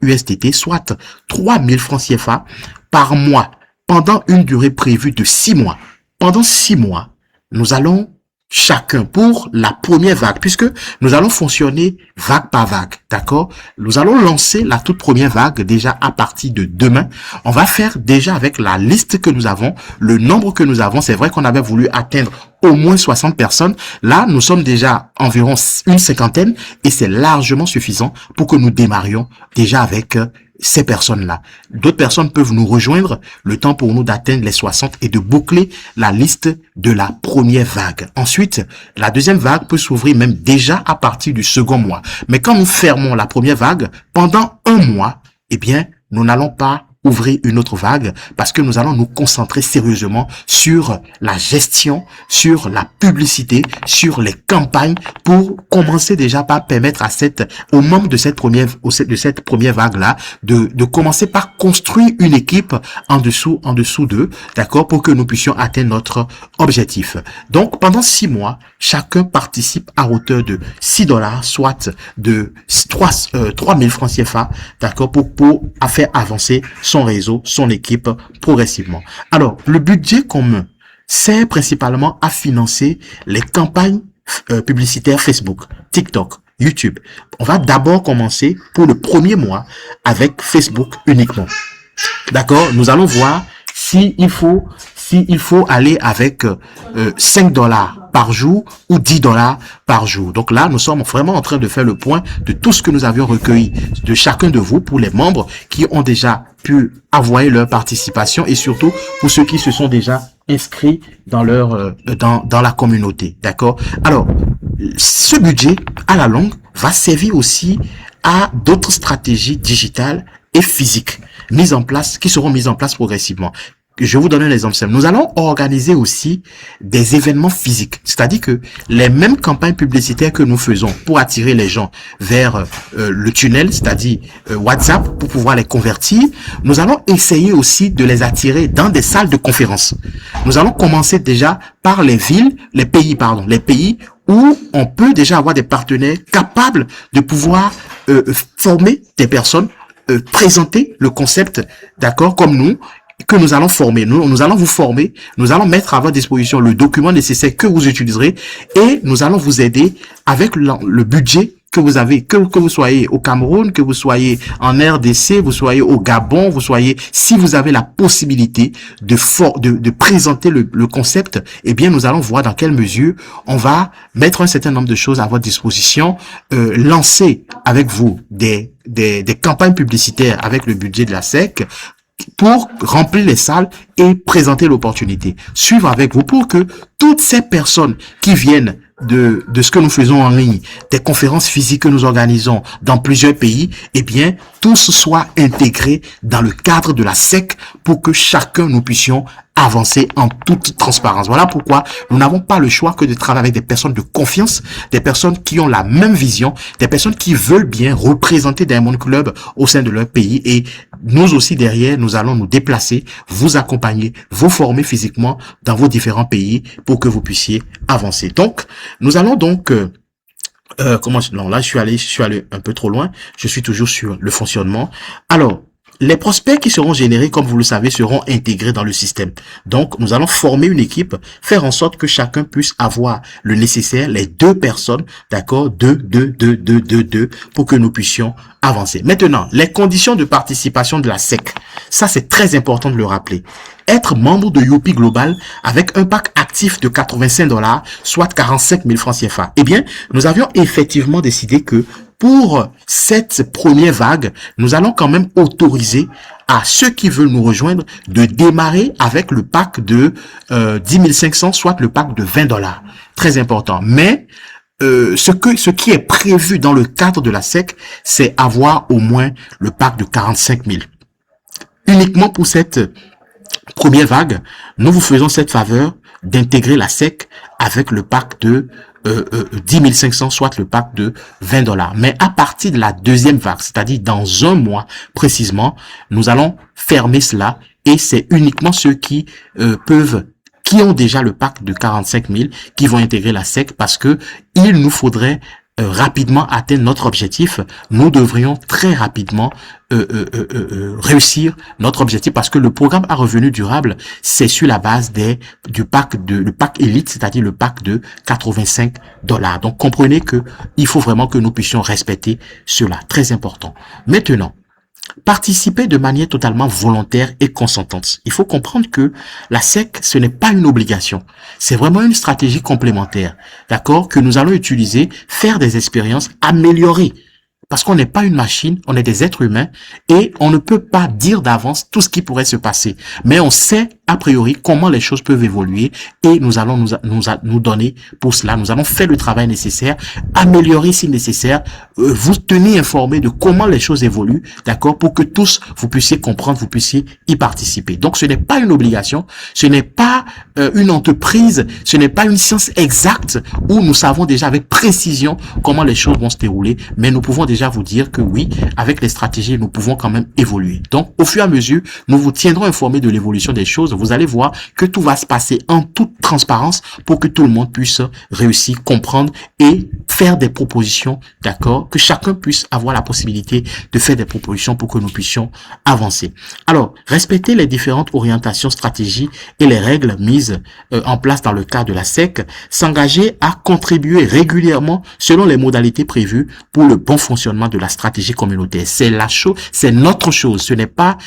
USDT, soit 3000 francs CFA par mois, pendant une durée prévue de 6 mois. Pendant 6 mois, nous allons chacun pour la première vague, puisque nous allons fonctionner vague par vague, d'accord? Nous allons lancer la toute première vague déjà à partir de demain. On va faire déjà avec la liste que nous avons, le nombre que nous avons. C'est vrai qu'on avait voulu atteindre au moins 60 personnes. Là, nous sommes déjà environ une cinquantaine et c'est largement suffisant pour que nous démarrions déjà avec ces personnes-là. D'autres personnes peuvent nous rejoindre le temps pour nous d'atteindre les 60 et de boucler la liste de la première vague. Ensuite, la deuxième vague peut s'ouvrir même déjà à partir du second mois. Mais quand nous fermons la première vague, pendant un mois, eh bien, nous n'allons pas ouvrir une autre vague parce que nous allons nous concentrer sérieusement sur la gestion, sur la publicité, sur les campagnes pour commencer déjà par permettre à aux membres de cette première vague-là de commencer par construire une équipe en dessous d'eux, d'accord, pour que nous puissions atteindre notre objectif. Donc, pendant 6 mois, chacun participe à hauteur de $6, soit de 3000 francs CFA, d'accord, pour faire avancer son réseau, son équipe progressivement. Alors, le budget commun sert principalement à financer les campagnes publicitaires Facebook, TikTok, YouTube. On va d'abord commencer pour le premier mois avec Facebook uniquement. D'accord? Nous allons voir s'il faut aller avec $5 par jour ou $10 par jour. Donc là, nous sommes vraiment en train de faire le point de tout ce que nous avions recueilli de chacun de vous pour les membres qui ont déjà pu envoyer leur participation et surtout pour ceux qui se sont déjà inscrits dans dans la communauté. D'accord? Alors, ce budget, à la longue, va servir aussi à d'autres stratégies digitales et physiques qui seront mises en place progressivement. Je vais vous donner un exemple simple. Nous allons organiser aussi des événements physiques. C'est-à-dire que les mêmes campagnes publicitaires que nous faisons pour attirer les gens vers le tunnel, c'est-à-dire WhatsApp, pour pouvoir les convertir, nous allons essayer aussi de les attirer dans des salles de conférence. Nous allons commencer déjà par les pays où on peut déjà avoir des partenaires capables de pouvoir former des personnes, présenter le concept, d'accord, comme nous, que nous allons former. Nous allons vous former, nous allons mettre à votre disposition le document nécessaire que vous utiliserez et nous allons vous aider avec le budget que vous avez, que vous soyez au Cameroun, que vous soyez en RDC, vous soyez au Gabon, si vous avez la possibilité de présenter le concept, eh bien, nous allons voir dans quelle mesure on va mettre un certain nombre de choses à votre disposition, lancer avec vous des campagnes publicitaires avec le budget de la SEC, pour remplir les salles et présenter l'opportunité. Suivre avec vous pour que toutes ces personnes qui viennent de ce que nous faisons en ligne, des conférences physiques que nous organisons dans plusieurs pays, eh bien, tous soient intégrés dans le cadre de la SEC pour que chacun nous puissions avancer en toute transparence. Voilà pourquoi nous n'avons pas le choix que de travailler avec des personnes de confiance, des personnes qui ont la même vision, des personnes qui veulent bien représenter Diamond Club au sein de leur pays et nous aussi derrière, nous allons nous déplacer, vous accompagner, vous former physiquement dans vos différents pays pour que vous puissiez avancer. Donc, nous allons donc Non, là, je suis allé un peu trop loin. Je suis toujours sur le fonctionnement. Alors, les prospects qui seront générés, comme vous le savez, seront intégrés dans le système. Donc, nous allons former une équipe, faire en sorte que chacun puisse avoir le nécessaire, les deux personnes, d'accord, deux, pour que nous puissions avancer. Maintenant, les conditions de participation de la SEC. Ça, c'est très important de le rappeler. Être membre de Youpi Global avec un pack actif de $85, soit 45 000 francs CFA. Eh bien, nous avions effectivement décidé que pour cette première vague, nous allons quand même autoriser à ceux qui veulent nous rejoindre de démarrer avec le pack de 10 500, soit le pack de $20. Très important. Mais ce qui est prévu dans le cadre de la SEC, c'est avoir au moins le pack de 45 000. Uniquement pour cette première vague, nous vous faisons cette faveur d'intégrer la SEC avec le pack de 10 500, soit le pack de $20. Mais à partir de la deuxième vague, c'est-à-dire dans un mois précisément, nous allons fermer cela et c'est uniquement ceux qui qui ont déjà le pack de 45 000 qui vont intégrer la SEC parce que il nous faudrait rapidement atteindre notre objectif. Nous devrions très rapidement réussir notre objectif parce que le programme à revenu durable, c'est sur la base le pack élite, c'est-à-dire le pack de $85. Donc comprenez que il faut vraiment que nous puissions respecter cela. Très important. Maintenant, participer de manière totalement volontaire et consentante. Il faut comprendre que la SEC, ce n'est pas une obligation. C'est vraiment une stratégie complémentaire, d'accord, que nous allons utiliser, faire des expériences, améliorer. Parce qu'on n'est pas une machine, on est des êtres humains et on ne peut pas dire d'avance tout ce qui pourrait se passer. Mais on sait a priori comment les choses peuvent évoluer et nous allons nous donner pour cela. Nous allons faire le travail nécessaire, améliorer si nécessaire, vous tenir informé de comment les choses évoluent, d'accord, pour que tous vous puissiez comprendre, vous puissiez y participer. Donc ce n'est pas une obligation, ce n'est pas une entreprise, ce n'est pas une science exacte où nous savons déjà avec précision comment les choses vont se dérouler, mais nous pouvons déjà vous dire que oui, avec les stratégies, nous pouvons quand même évoluer. Donc au fur et à mesure, nous vous tiendrons informés de l'évolution des choses. Vous allez voir que tout va se passer en toute transparence pour que tout le monde puisse réussir, comprendre et faire des propositions, d'accord, que chacun puisse avoir la possibilité de faire des propositions pour que nous puissions avancer. Alors, respecter les différentes orientations, stratégies et les règles mises en place dans le cadre de la SEC, s'engager à contribuer régulièrement selon les modalités prévues pour le bon fonctionnement de la stratégie communautaire. C'est la chose, c'est notre chose. Ce n'est pas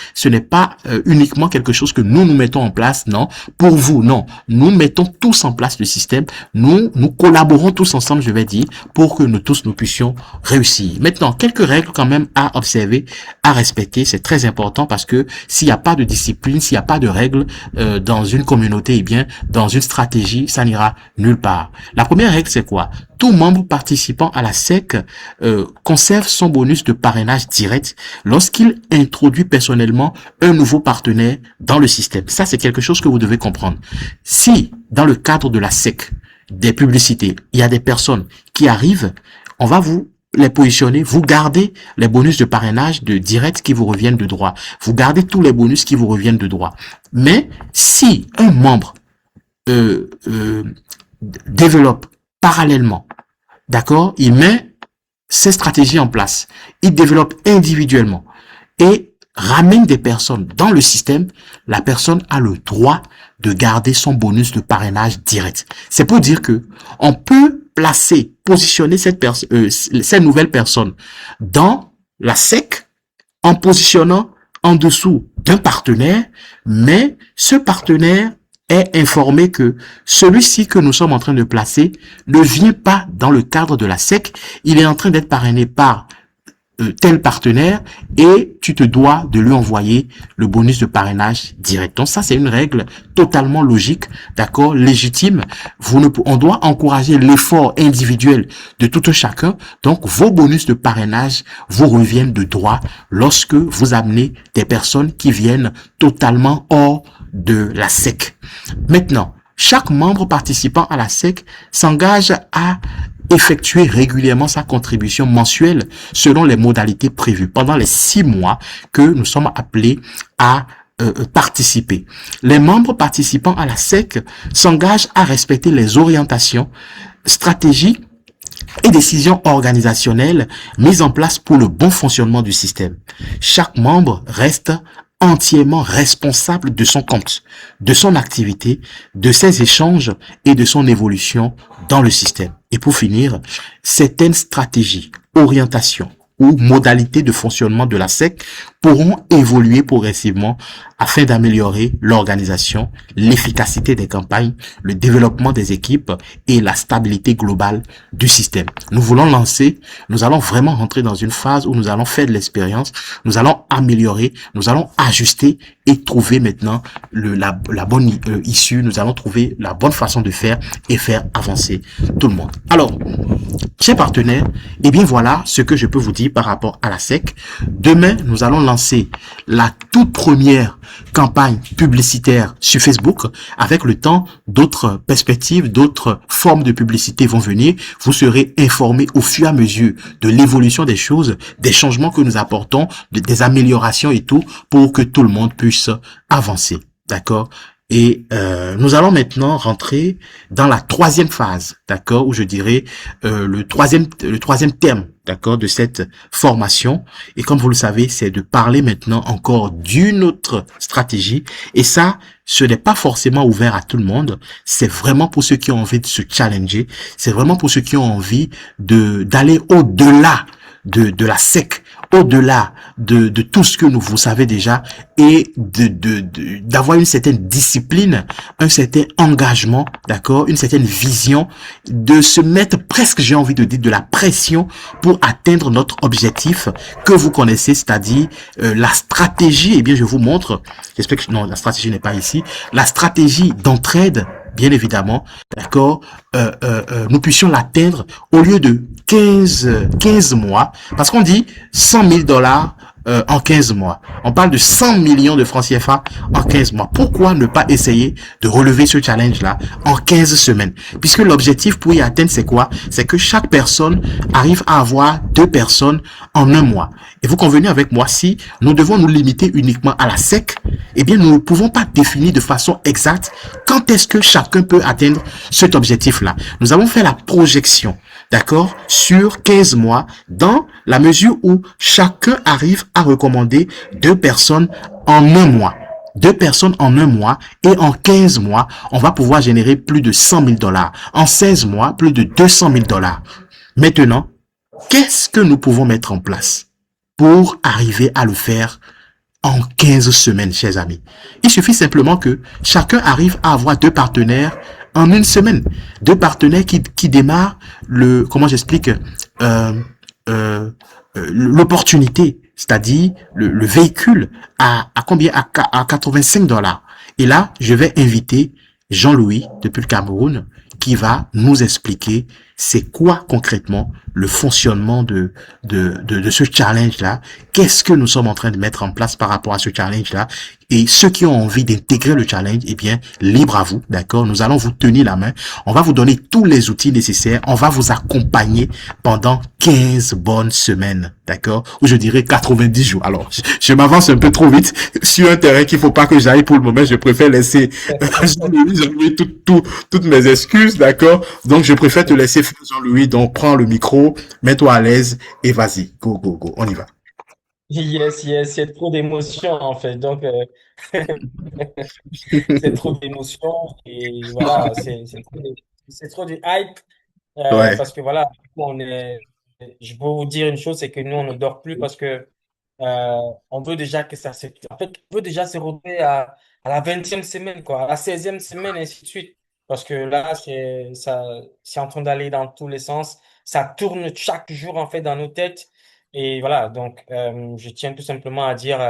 uniquement quelque chose que nous mettons en place, non. Pour vous, non. Nous mettons tous en place le système. Nous collaborons tous ensemble, je vais dire, pour que nous tous nous puissions réussir. Maintenant, quelques règles quand même à observer, à respecter. C'est très important parce que s'il n'y a pas de discipline, s'il n'y a pas de règles dans une communauté, eh bien, dans une stratégie, ça n'ira nulle part. La première règle, c'est quoi? Tout membre participant à la SEC conserve son bonus de parrainage direct lorsqu'il introduit personnellement un nouveau partenaire dans le système. Ça, c'est quelque chose que vous devez comprendre. Si, dans le cadre de la SEC, des publicités, il y a des personnes qui arrivent, on va vous les positionner, vous gardez les bonus de parrainage de direct qui vous reviennent de droit. Vous gardez tous les bonus qui vous reviennent de droit. Mais si un membre développe parallèlement, d'accord, il met ses stratégies en place, il développe individuellement et ramène des personnes dans le système, la personne a le droit de garder son bonus de parrainage direct. C'est pour dire que on peut positionner ces nouvelles personnes dans la SEC en positionnant en dessous d'un partenaire, mais ce partenaire est informé que celui-ci que nous sommes en train de placer ne vient pas dans le cadre de la SEC, il est en train d'être parrainé par tel partenaire et tu te dois de lui envoyer le bonus de parrainage direct. Donc ça, c'est une règle totalement logique, d'accord, légitime. On doit encourager l'effort individuel de tout un chacun. Donc vos bonus de parrainage vous reviennent de droit lorsque vous amenez des personnes qui viennent totalement hors de la SEC. Maintenant, chaque membre participant à la SEC s'engage à effectuer régulièrement sa contribution mensuelle selon les modalités prévues pendant les 6 mois que nous sommes appelés à participer. Les membres participant à la SEC s'engagent à respecter les orientations, stratégies et décisions organisationnelles mises en place pour le bon fonctionnement du système. Chaque membre reste entièrement responsable de son compte, de son activité, de ses échanges et de son évolution dans le système. Et pour finir, certaines stratégies, orientations ou modalités de fonctionnement de la SEC pourront évoluer progressivement afin d'améliorer l'organisation, l'efficacité des campagnes, le développement des équipes et la stabilité globale du système. Nous allons vraiment rentrer dans une phase où nous allons faire de l'expérience, nous allons améliorer, nous allons ajuster et trouver maintenant la bonne issue, nous allons trouver la bonne façon de faire et faire avancer tout le monde. Alors, chers partenaires, eh bien voilà ce que je peux vous dire par rapport à la SEC. Demain, nous allons lancer la toute première campagne publicitaire sur Facebook. Avec le temps, d'autres perspectives, d'autres formes de publicité vont venir. Vous serez informés au fur et à mesure de l'évolution des choses, des changements que nous apportons, des améliorations et tout, pour que tout le monde puisse avancer. D'accord? Et nous allons maintenant rentrer dans la troisième phase, d'accord, où je dirais le troisième terme, d'accord, de cette formation. Et comme vous le savez, c'est de parler maintenant encore d'une autre stratégie. Et ça, ce n'est pas forcément ouvert à tout le monde. C'est vraiment pour ceux qui ont envie de se challenger. C'est vraiment pour ceux qui ont envie d'aller au-delà de la SEC, au-delà de tout ce que vous savez déjà, et d'avoir une certaine discipline, un certain engagement, d'accord, une certaine vision, de se mettre presque, j'ai envie de dire, de la pression pour atteindre notre objectif que vous connaissez, c'est-à-dire la stratégie. Eh bien, je vous montre, j'espère que non, la stratégie n'est pas ici, la stratégie d'entraide, bien évidemment, d'accord, nous puissions l'atteindre au lieu de 15 mois, parce qu'on dit 100 000 dollars en 15 mois. On parle de 100 millions de francs CFA en 15 mois. Pourquoi ne pas essayer de relever ce challenge-là en 15 semaines? Puisque l'objectif pour y atteindre, c'est quoi? C'est que chaque personne arrive à avoir 2 personnes en un mois. Et vous convenez avec moi, si nous devons nous limiter uniquement à la SEC, eh bien, nous ne pouvons pas définir de façon exacte quand est-ce que chacun peut atteindre cet objectif-là. Nous avons fait la projection, d'accord, sur 15 mois, dans la mesure où chacun arrive à recommander 2 personnes en un mois. 2 personnes en un mois, et en 15 mois, on va pouvoir générer plus de 100 000 dollars. En 16 mois, plus de 200 000 dollars. Maintenant, qu'est-ce que nous pouvons mettre en place pour arriver à le faire en 15 semaines, chers amis? Il suffit simplement que chacun arrive à avoir 2 partenaires en une semaine. 2 partenaires qui démarrent comment j'explique, l'opportunité, c'est-à-dire le véhicule à combien? À 85 dollars. Et là, je vais inviter Jean-Louis depuis le Cameroun qui va nous expliquer c'est quoi concrètement le fonctionnement de ce challenge-là. Qu'est-ce que nous sommes en train de mettre en place par rapport à ce challenge-là? Et ceux qui ont envie d'intégrer le challenge, eh bien, libre à vous, d'accord? Nous allons vous tenir la main. On va vous donner tous les outils nécessaires. On va vous accompagner pendant 15 bonnes semaines, d'accord? Ou je dirais 90 jours. Alors, je m'avance un peu trop vite sur un terrain qu'il faut pas que j'aille pour le moment. Je préfère laisser Jean-Louis toutes mes excuses, d'accord? Donc, je préfère te laisser faire, Jean-Louis. Donc, prends le micro, mets-toi à l'aise et vas-y. Go, go, go. On y va. Yes, yes, c'est trop d'émotions en fait. Donc, c'est trop d'émotions et voilà, c'est trop du hype Ouais. parce que voilà, je peux vous dire une chose, c'est que nous, on ne dort plus parce que on veut déjà que en fait, on veut déjà se retrouver à la 20e semaine, quoi, à la 16e semaine, et ainsi de suite. Parce que là, c'est en train d'aller dans tous les sens. Ça tourne chaque jour, en fait, dans nos têtes. Et voilà, donc, je tiens tout simplement à dire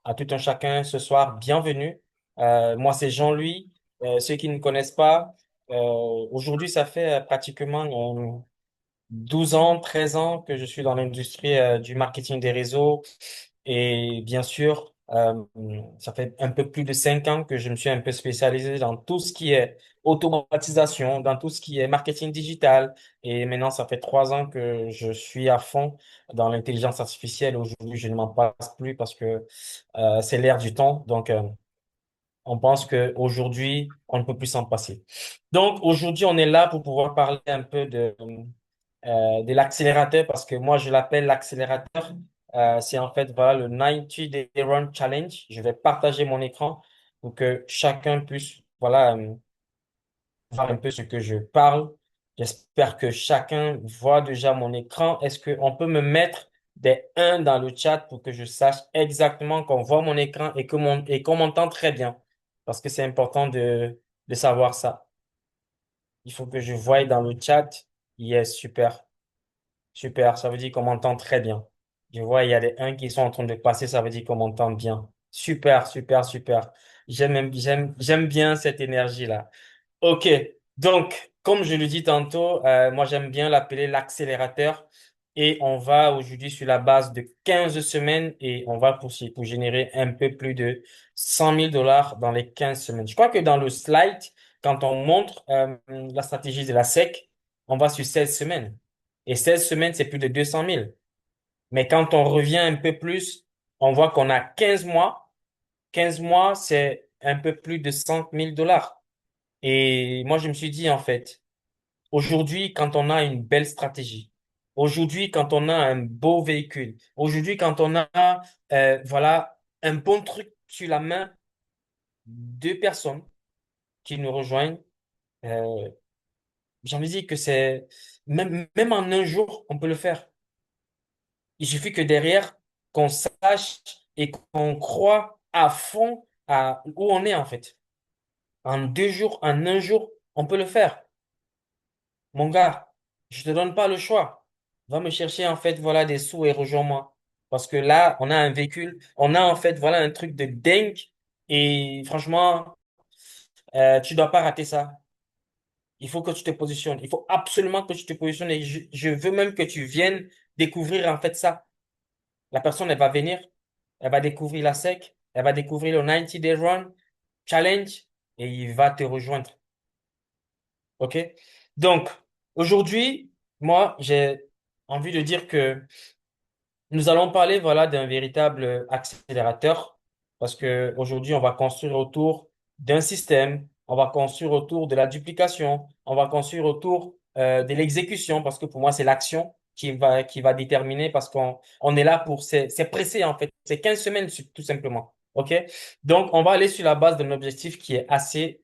à tout un chacun ce soir, bienvenue. Moi, c'est Jean-Louis. Ceux qui ne me connaissent pas, aujourd'hui, ça fait pratiquement 12 ans, 13 ans que je suis dans l'industrie du marketing des réseaux. Et bien sûr, ça fait un peu plus de 5 ans que je me suis un peu spécialisé dans tout ce qui est automatisation, dans tout ce qui est marketing digital. Et maintenant, ça fait 3 ans que je suis à fond dans l'intelligence artificielle. Aujourd'hui, je ne m'en passe plus parce que c'est l'ère du temps. Donc, on pense qu'aujourd'hui, on ne peut plus s'en passer. Donc, aujourd'hui, on est là pour pouvoir parler un peu de l'accélérateur parce que moi, je l'appelle l'accélérateur. C'est en fait, voilà, le 90 Day Run Challenge. Je vais partager mon écran pour que chacun puisse, voilà, voir un peu ce que je parle. J'espère que chacun voit déjà mon écran. Est-ce qu'on peut me mettre des 1 dans le chat pour que je sache exactement qu'on voit mon écran et qu'on m'entend très bien? Parce que c'est important de savoir ça. Il faut que je voie dans le chat. Yes, super. Super. Ça veut dire qu'on m'entend très bien. Je vois, il y a des 1 qui sont en train de passer. Ça veut dire qu'on m'entend bien. Super, super, super. J'aime bien cette énergie-là. Ok, donc comme je le dis tantôt, moi j'aime bien l'appeler l'accélérateur et on va aujourd'hui sur la base de 15 semaines et on va pour générer un peu plus de 100 000 $ dans les 15 semaines. Je crois que dans le slide, quand on montre la stratégie de la SEC, on va sur 16 semaines et 16 semaines c'est plus de 200 000. Mais quand on revient un peu plus, on voit qu'on a 15 mois. 15 mois, c'est un peu plus de 100 000 $. Et moi, je me suis dit, en fait, aujourd'hui, quand on a une belle stratégie, aujourd'hui, quand on a un beau véhicule, aujourd'hui, quand on a, voilà, un bon truc sur la main, 2 personnes qui nous rejoignent, euh, j'ai envie de dire que c'est, même en un jour, on peut le faire. Il suffit que derrière, qu'on sache et qu'on croit à fond à où on est, en fait. En 2 jours, en un jour, on peut le faire. Mon gars, je te donne pas le choix. Va me chercher en fait voilà des sous et rejoins-moi. Parce que là, on a un véhicule, on a en fait voilà un truc de dingue et franchement, tu dois pas rater ça. Il faut que tu te positionnes. Il faut absolument que tu te positionnes et je veux même que tu viennes découvrir en fait ça. La personne, elle va venir, elle va découvrir la SEC, elle va découvrir le 90 Day Run Challenge et il va te rejoindre. OK? Donc, aujourd'hui, moi, j'ai envie de dire que nous allons parler, voilà, d'un véritable accélérateur parce que aujourd'hui, on va construire autour d'un système, on va construire autour de la duplication, on va construire autour de l'exécution parce que pour moi, c'est l'action qui va déterminer parce qu'on est là pour, c'est pressé en fait, c'est 15 semaines tout simplement. OK? Donc, on va aller sur la base d'un objectif qui est assez,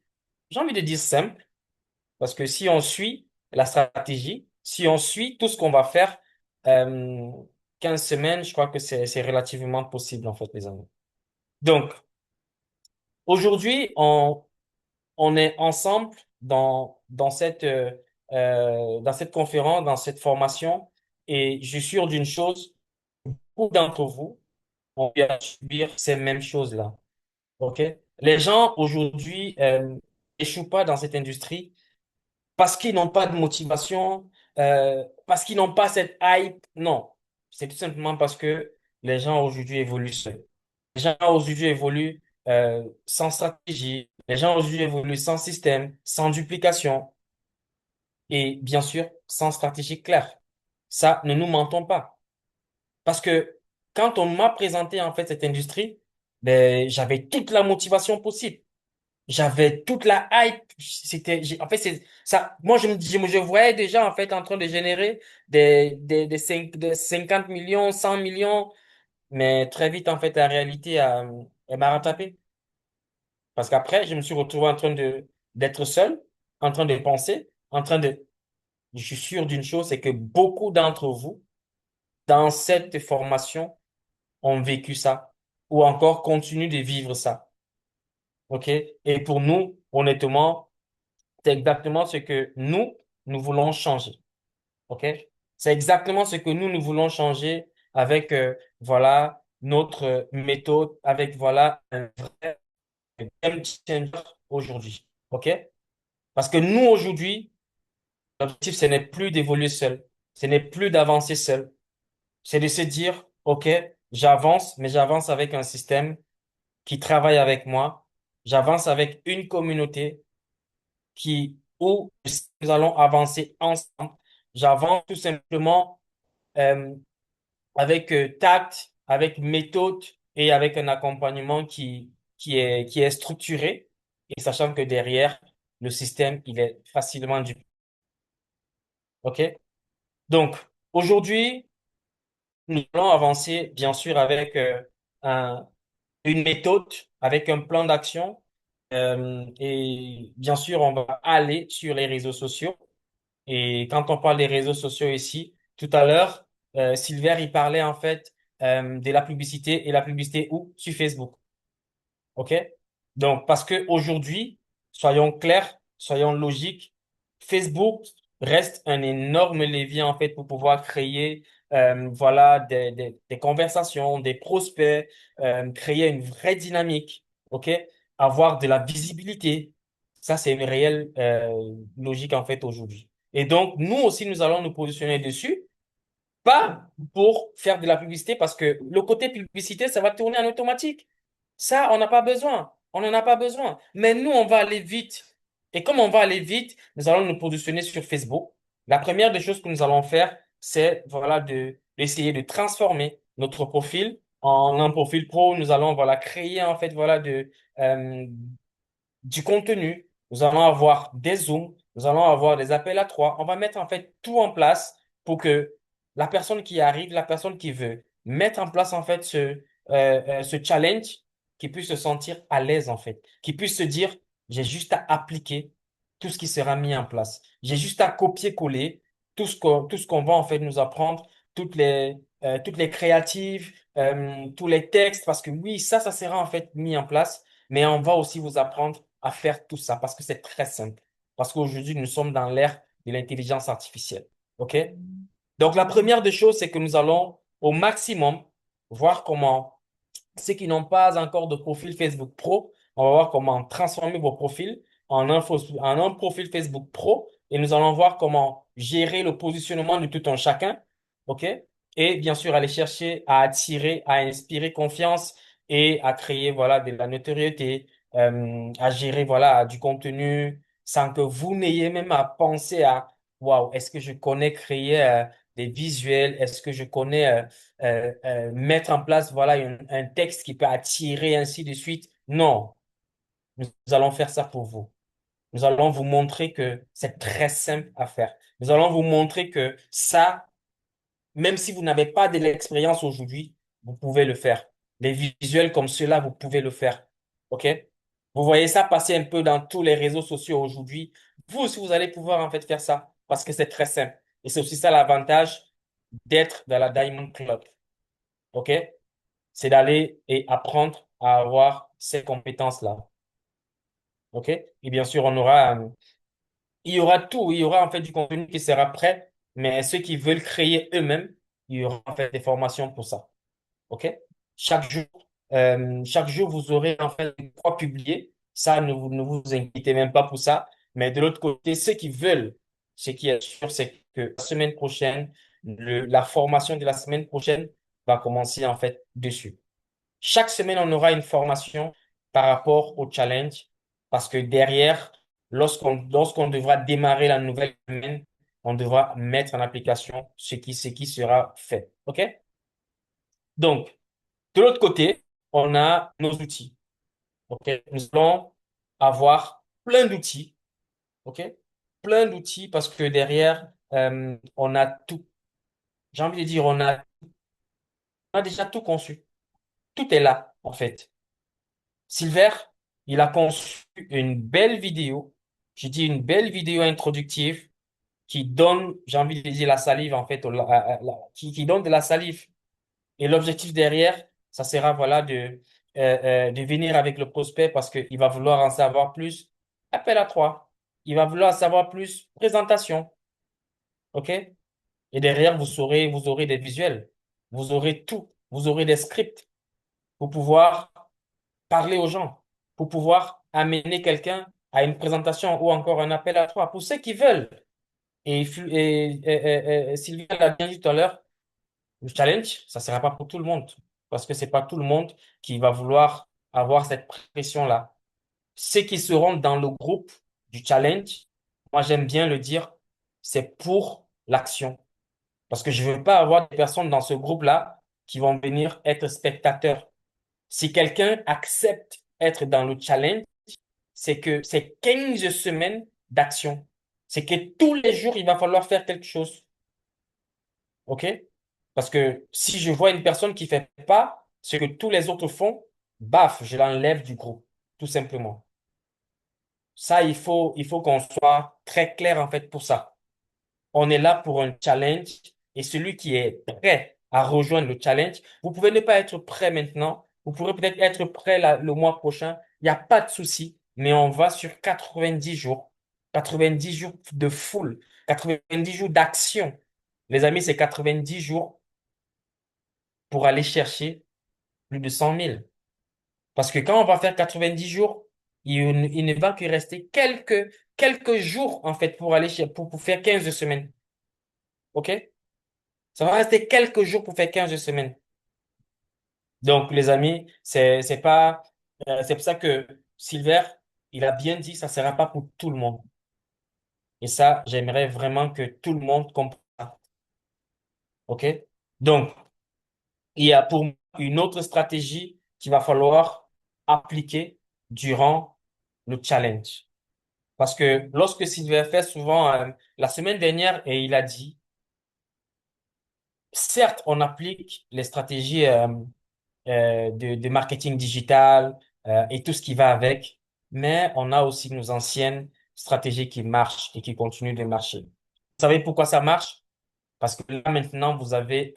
j'ai envie de dire simple. Parce que si on suit la stratégie, si on suit tout ce qu'on va faire, euh, 15 semaines, je crois que c'est relativement possible, en fait, les amis. Donc, aujourd'hui, on est ensemble dans cette conférence, dans cette formation, et je suis sûr d'une chose, beaucoup d'entre vous ont eu à subir ces mêmes choses-là. OK? Les gens, aujourd'hui, échouent pas dans cette industrie parce qu'ils n'ont pas de motivation, parce qu'ils n'ont pas cette hype. Non, c'est tout simplement parce que les gens aujourd'hui évoluent seuls. Les gens aujourd'hui évoluent sans stratégie. Les gens aujourd'hui évoluent sans système, sans duplication et bien sûr sans stratégie claire. Ça, ne nous mentons pas. Parce que quand on m'a présenté en fait cette industrie, ben, j'avais toute la motivation possible. J'avais toute la hype. En fait, c'est ça. Moi, je voyais déjà, en fait, en train de générer des 50 millions, 100 millions. Mais très vite, en fait, la réalité, elle m'a rattrapé. Parce qu'après, je me suis retrouvé en train d'être seul, en train de penser, je suis sûr d'une chose, c'est que beaucoup d'entre vous, dans cette formation, ont vécu ça. Ou encore continuent de vivre ça. OK? Et pour nous, honnêtement, c'est exactement ce que nous voulons changer. OK? C'est exactement ce que nous voulons changer avec, voilà, notre méthode, avec, voilà, un vrai game changer aujourd'hui. OK? Parce que nous, aujourd'hui, l'objectif, ce n'est plus d'évoluer seul. Ce n'est plus d'avancer seul. C'est de se dire, OK, j'avance, mais j'avance avec un système qui travaille avec moi. J'avance avec une communauté où nous allons avancer ensemble. J'avance tout simplement euh, avec tact, avec méthode et avec un accompagnement qui est structuré et sachant que derrière, le système, il est facilement du. OK? Donc, aujourd'hui, nous allons avancer, bien sûr, avec un- une méthode, avec un plan d'action. Et bien sûr, on va aller sur les réseaux sociaux. Et quand on parle des réseaux sociaux ici, tout à l'heure, Silver, il parlait en fait de la publicité et la publicité où? Sur Facebook. OK? Donc, parce que aujourd'hui, soyons clairs, soyons logiques, Facebook reste un énorme levier, en fait, pour pouvoir créer, voilà, des conversations, des prospects, créer une vraie dynamique, OK? Avoir de la visibilité. Ça, c'est une réelle, logique, en fait, aujourd'hui. Et donc, nous aussi, nous allons nous positionner dessus. Pas pour faire de la publicité parce que le côté publicité, ça va tourner en automatique. Ça, on n'a pas besoin. On n'en a pas besoin. Mais nous, on va aller vite. Et comme on va aller vite, nous allons nous positionner sur Facebook. La première des choses que nous allons faire, c'est voilà d'essayer de transformer notre profil en un profil pro. Nous allons voilà créer en fait voilà euh, du contenu, nous allons avoir des Zooms, nous allons avoir des appels à trois. On va mettre en fait tout en place pour que la personne qui arrive, la personne qui veut mettre en place en fait ce challenge, qui puisse se sentir à l'aise en fait, qui puisse se dire, j'ai juste à appliquer tout ce qui sera mis en place. J'ai juste à copier-coller tout ce qu'on va en fait nous apprendre, toutes les créatives, tous les textes, parce que oui, ça sera en fait mis en place, mais on va aussi vous apprendre à faire tout ça parce que c'est très simple. Parce qu'aujourd'hui, nous sommes dans l'ère de l'intelligence artificielle. OK? Donc, la première des choses, c'est que nous allons au maximum voir comment ceux qui n'ont pas encore de profil Facebook Pro, on va voir comment transformer vos profils en un profil Facebook Pro et nous allons voir comment gérer le positionnement de tout un chacun. OK? Et bien sûr, aller chercher à attirer, à inspirer confiance et à créer, voilà, de la notoriété, à gérer, voilà, du contenu sans que vous n'ayez même à penser à, waouh, est-ce que je connais créer, des visuels? Est-ce que je connais, mettre en place voilà un texte qui peut attirer ainsi de suite. Non, nous allons faire ça pour vous. Nous allons vous montrer que c'est très simple à faire. Nous allons vous montrer que ça, même si vous n'avez pas de l'expérience aujourd'hui, vous pouvez le faire. Les visuels comme cela, vous pouvez le faire. OK? Vous voyez ça passer un peu dans tous les réseaux sociaux aujourd'hui. Vous aussi, vous allez pouvoir en fait faire ça parce que c'est très simple. Et c'est aussi ça l'avantage d'être dans la Diamond Club. OK? C'est d'aller et apprendre à avoir ces compétences-là. OK? Et bien sûr, il y aura tout. Il y aura en fait du contenu qui sera prêt, mais ceux qui veulent créer eux-mêmes, il y aura en fait des formations pour ça. OK? Chaque jour, chaque jour, vous aurez en fait quoi publier. Ça, ne vous inquiétez même pas pour ça. Mais de l'autre côté, ceux qui veulent, ce qui est sûr, c'est que la semaine prochaine, la formation de la semaine prochaine va commencer en fait dessus. Chaque semaine, on aura une formation par rapport au challenge parce que derrière, lorsqu'on devra démarrer la nouvelle semaine, on devra mettre en application ce qui sera fait. OK? Donc, de l'autre côté, on a nos outils. OK? Nous allons avoir plein d'outils. OK? Plein d'outils parce que derrière, on a tout. J'ai envie de dire, on a déjà tout conçu. Tout est là, en fait. Silver, il a conçu une belle vidéo. Je dis une belle vidéo introductive qui donne, j'ai envie de dire la salive en fait, qui donne de la salive. Et l'objectif derrière, ça sera voilà de venir avec le prospect parce qu'il va vouloir en savoir plus. Appel à trois. Il va vouloir en savoir plus. Présentation. OK? Et derrière, vous aurez des visuels. Vous aurez tout. Vous aurez des scripts pour pouvoir parler aux gens, pour pouvoir amener quelqu'un à une présentation ou encore un appel à trois, pour ceux qui veulent. Et Sylvia l'a bien dit tout à l'heure, le challenge, ça ne sera pas pour tout le monde, parce que c'est pas tout le monde qui va vouloir avoir cette pression-là. Ceux qui seront dans le groupe du challenge, moi j'aime bien le dire, c'est pour l'action. Parce que je veux pas avoir des personnes dans ce groupe-là qui vont venir être spectateurs. Si quelqu'un accepte être dans le challenge, c'est que c'est 15 semaines d'action. C'est que tous les jours, il va falloir faire quelque chose. OK? Parce que si je vois une personne qui fait pas ce que tous les autres font, baf, je l'enlève du groupe, tout simplement. Ça, il faut qu'on soit très clair, en fait, pour ça. On est là pour un challenge et celui qui est prêt à rejoindre le challenge, vous pouvez ne pas être prêt maintenant, vous pourrez peut-être être prêt le mois prochain, il n'y a pas de souci, mais on va sur 90 jours, 90 jours de full, 90 jours d'action. Les amis, c'est 90 jours pour aller chercher plus de 100 000. Parce que quand on va faire 90 jours, il ne va que rester quelques jours, en fait, pour aller pour faire 15 semaines. OK? Ça va rester quelques jours pour faire 15 semaines. Donc, les amis, c'est pour ça que Silver, il a bien dit, ça ne sera pas pour tout le monde. Et ça, j'aimerais vraiment que tout le monde comprenne ça. OK? Donc, il y a pour moi une autre stratégie qu'il va falloir appliquer durant le challenge. Parce que lorsque Silver fait souvent, la semaine dernière, et il a dit, certes, on applique les stratégies, de marketing digital et tout ce qui va avec. Mais on a aussi nos anciennes stratégies qui marchent et qui continuent de marcher. Vous savez pourquoi ça marche? Parce que là maintenant, vous avez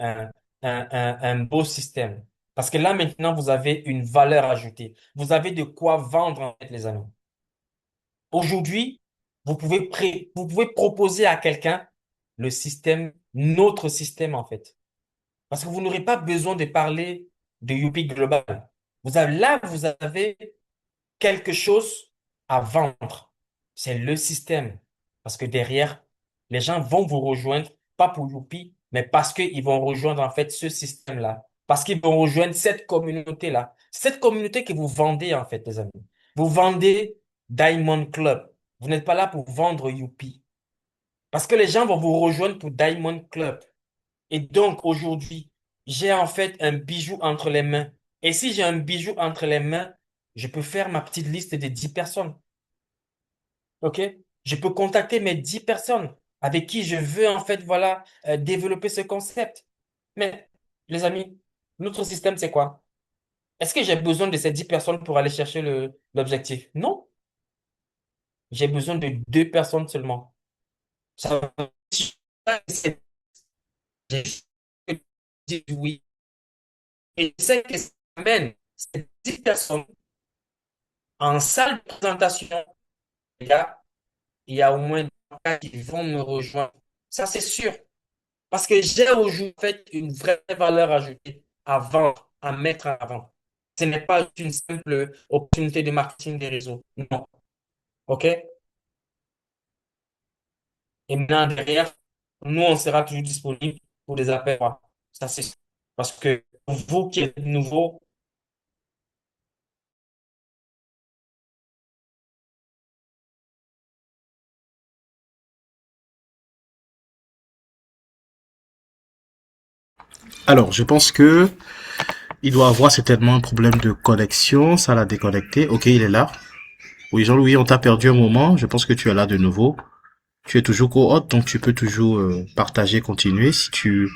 un beau système. Parce que là maintenant, vous avez une valeur ajoutée. Vous avez de quoi vendre, en fait, les amis. Aujourd'hui, vous pouvez proposer à quelqu'un le système, notre système, en fait. Parce que vous n'aurez pas besoin de parler de Youpi Global. Vous avez quelque chose à vendre. C'est le système. Parce que derrière, les gens vont vous rejoindre, pas pour Youpi, mais parce qu'ils vont rejoindre en fait ce système-là. Parce qu'ils vont rejoindre cette communauté-là. Cette communauté que vous vendez en fait, les amis. Vous vendez Diamond Club. Vous n'êtes pas là pour vendre Youpi. Parce que les gens vont vous rejoindre pour Diamond Club. Et donc, aujourd'hui, j'ai en fait un bijou entre les mains. Et si j'ai un bijou entre les mains, je peux faire ma petite liste de 10 personnes. OK? Je peux contacter mes 10 personnes avec qui je veux en fait, voilà, développer ce concept. Mais, les amis, notre système, c'est quoi? Est-ce que j'ai besoin de ces 10 personnes pour aller chercher l'objectif? Non. J'ai besoin de 2 personnes seulement. Ça veut dire que j'ai dit oui. Et c'est que ça amène ces 10 personnes en salle de présentation. Il y a, il y a au moins 4 qui vont me rejoindre. Ça, c'est sûr. Parce que j'ai aujourd'hui en fait une vraie valeur ajoutée à vendre, à mettre en avant. Ce n'est pas une simple opportunité de marketing des réseaux. Non. OK? Et maintenant, derrière, nous, on sera toujours disponible pour des appels. Ça, c'est sûr. Parce que pour vous qui êtes nouveau, Alors, je pense que il doit avoir certainement un problème de connexion. Ça l'a déconnecté. Ok, il est là. Oui, Jean-Louis, on t'a perdu un moment. Je pense que tu es là de nouveau. Tu es toujours co-hôte, donc tu peux toujours partager, continuer si tu...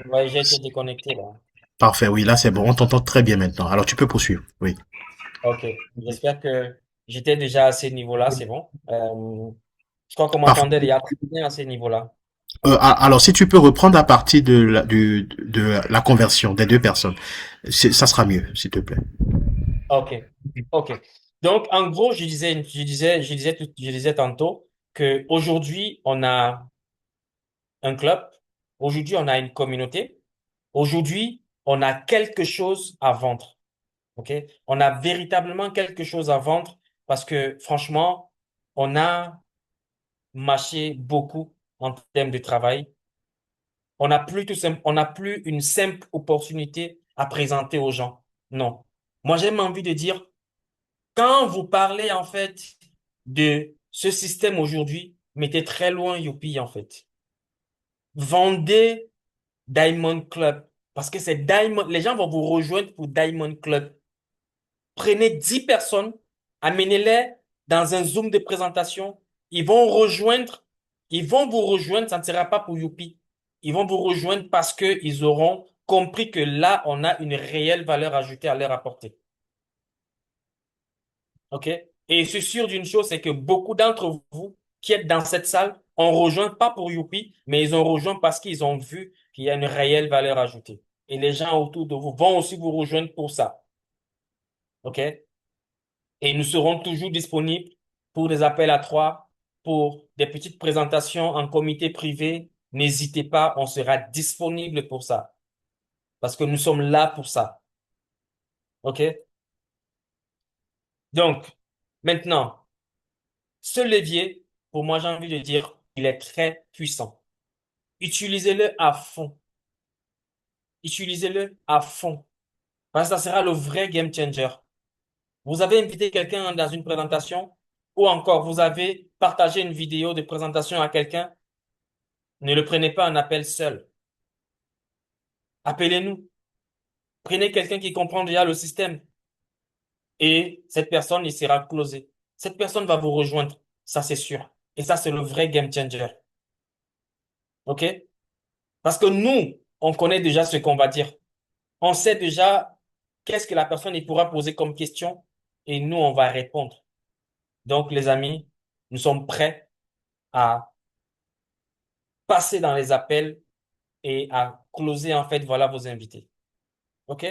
ouais, j'ai été déconnecté là. Parfait, oui, là c'est bon. On t'entend très bien maintenant. Alors tu peux poursuivre. Oui. OK. J'espère que j'étais déjà à ce niveau-là, c'est bon. Je crois qu'on Parfait. m'entendait déjà très bien à ce niveau-là. Alors si tu peux reprendre à partir de la conversion des deux personnes, ça sera mieux, s'il te plaît. OK. OK. Donc, en gros, je disais tantôt que aujourd'hui, on a un club. Aujourd'hui, on a une communauté. Aujourd'hui, on a quelque chose à vendre. OK? On a véritablement quelque chose à vendre parce que, franchement, on a mâché beaucoup en termes de travail. On n'a plus une simple opportunité à présenter aux gens. Non. Moi, j'ai envie de dire, quand vous parlez en fait de ce système aujourd'hui, mettez très loin Youpi en fait. Vendez Diamond Club parce que c'est Diamond. Les gens vont vous rejoindre pour Diamond Club. Prenez 10 personnes, amenez-les dans un Zoom de présentation. Ils vont vous rejoindre. Ça ne sera pas pour Youpi. Ils vont vous rejoindre parce qu'ils auront compris que là, on a une réelle valeur ajoutée à leur apporter. OK? Et je suis sûr d'une chose, c'est que beaucoup d'entre vous qui êtes dans cette salle ont rejoint pas pour Youpi, mais ils ont rejoint parce qu'ils ont vu qu'il y a une réelle valeur ajoutée. Et les gens autour de vous vont aussi vous rejoindre pour ça. OK? Et nous serons toujours disponibles pour des appels à trois, pour des petites présentations en comité privé. N'hésitez pas, on sera disponible pour ça. Parce que nous sommes là pour ça. OK? Donc, maintenant, ce levier, pour moi, j'ai envie de dire, il est très puissant. Utilisez-le à fond. Utilisez-le à fond. Parce que ça sera le vrai game changer. Vous avez invité quelqu'un dans une présentation ou encore vous avez partagé une vidéo de présentation à quelqu'un. Ne le prenez pas en appel seul. Appelez-nous. Prenez quelqu'un qui comprend déjà le système et cette personne, il sera closé. Cette personne va vous rejoindre. Ça, c'est sûr. Et ça, c'est le vrai game changer. OK? Parce que nous, on connaît déjà ce qu'on va dire. On sait déjà qu'est-ce que la personne il pourra poser comme question et nous, on va répondre. Donc, les amis, nous sommes prêts à passer dans les appels et à closer, en fait, voilà vos invités. OK?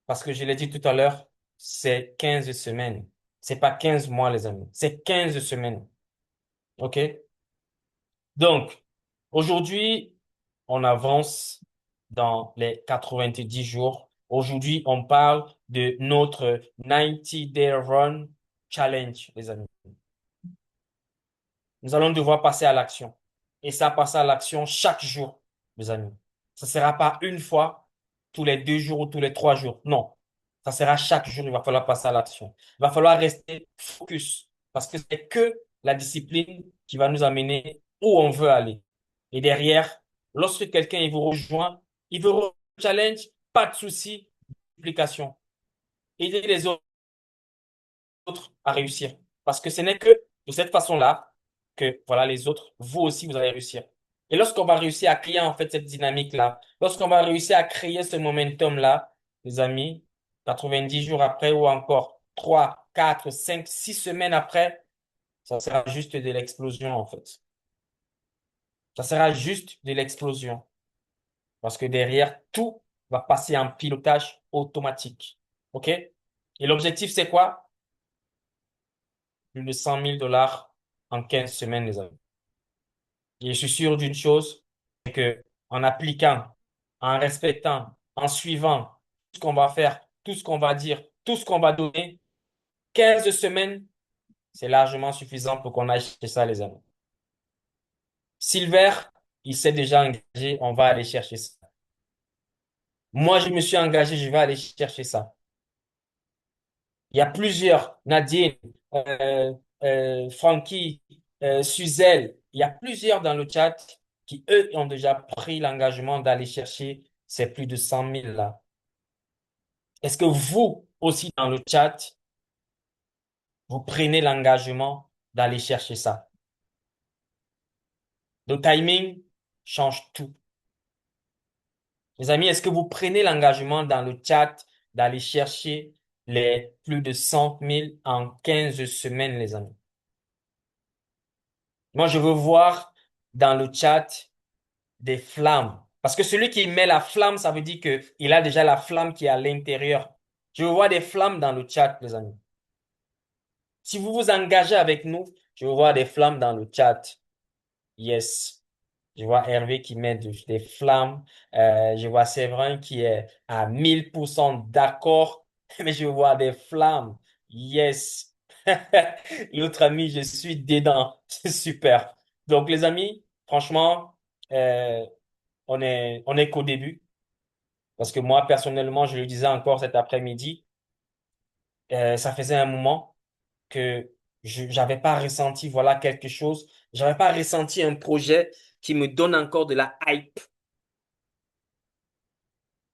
Parce que je l'ai dit tout à l'heure, c'est 15 semaines. C'est pas 15 mois, les amis. C'est 15 semaines. OK? Donc, aujourd'hui, on avance dans les 90 jours. Aujourd'hui, on parle de notre 90-day run challenge, les amis. Nous allons devoir passer à l'action. Et ça, passer à l'action chaque jour, mes amis. Ça ne sera pas une fois, tous les 2 jours ou tous les 3 jours. Non. Ça sera chaque jour, il va falloir passer à l'action. Il va falloir rester focus. Parce que c'est que la discipline qui va nous amener où on veut aller. Et derrière, lorsque quelqu'un il vous rejoint, il vous challenge, pas de souci, application. Aider les autres à réussir. Parce que ce n'est que de cette façon-là que, voilà, les autres, vous aussi, vous allez réussir. Et lorsqu'on va réussir à créer, en fait, cette dynamique-là, lorsqu'on va réussir à créer ce momentum-là, les amis, 90 jours après ou encore 3, 4, 5, 6 semaines après, ça sera juste de l'explosion, en fait. Ça sera juste de l'explosion. Parce que derrière, tout va passer en pilotage automatique. OK? Et l'objectif, c'est quoi? Plus de 100 000 $ en 15 semaines, les amis. Et je suis sûr d'une chose, c'est que en appliquant, en respectant, en suivant tout ce qu'on va faire, tout ce qu'on va dire, tout ce qu'on va donner, 15 semaines, c'est largement suffisant pour qu'on aille chercher ça, les amis. Silver, il s'est déjà engagé, on va aller chercher ça. Moi, je me suis engagé, je vais aller chercher ça. Il y a plusieurs, Nadine, euh, Frankie, Suzelle, il y a plusieurs dans le chat qui, eux, ont déjà pris l'engagement d'aller chercher ces plus de 100 000 là. Est-ce que vous aussi dans le chat, vous prenez l'engagement d'aller chercher ça? Le timing change tout. Les amis, est-ce que vous prenez l'engagement dans le chat d'aller chercher les plus de 100 000 en 15 semaines, les amis? Moi, je veux voir dans le chat des flammes. Parce que celui qui met la flamme, ça veut dire que il a déjà la flamme qui est à l'intérieur. Je veux voir des flammes dans le chat, les amis. Si vous vous engagez avec nous, je veux voir des flammes dans le chat. Yes. Je vois Hervé qui met des flammes. Je vois Séverin qui est à 1000% d'accord. Mais je vois des flammes. Yes. L'autre ami, je suis dedans. C'est super. Donc, les amis, franchement, euh, on est qu'au début. Parce que moi, personnellement, je le disais encore cet après-midi, ça faisait un moment que je j'avais pas ressenti, voilà, quelque chose. J'avais pas ressenti un projet qui me donne encore de la hype.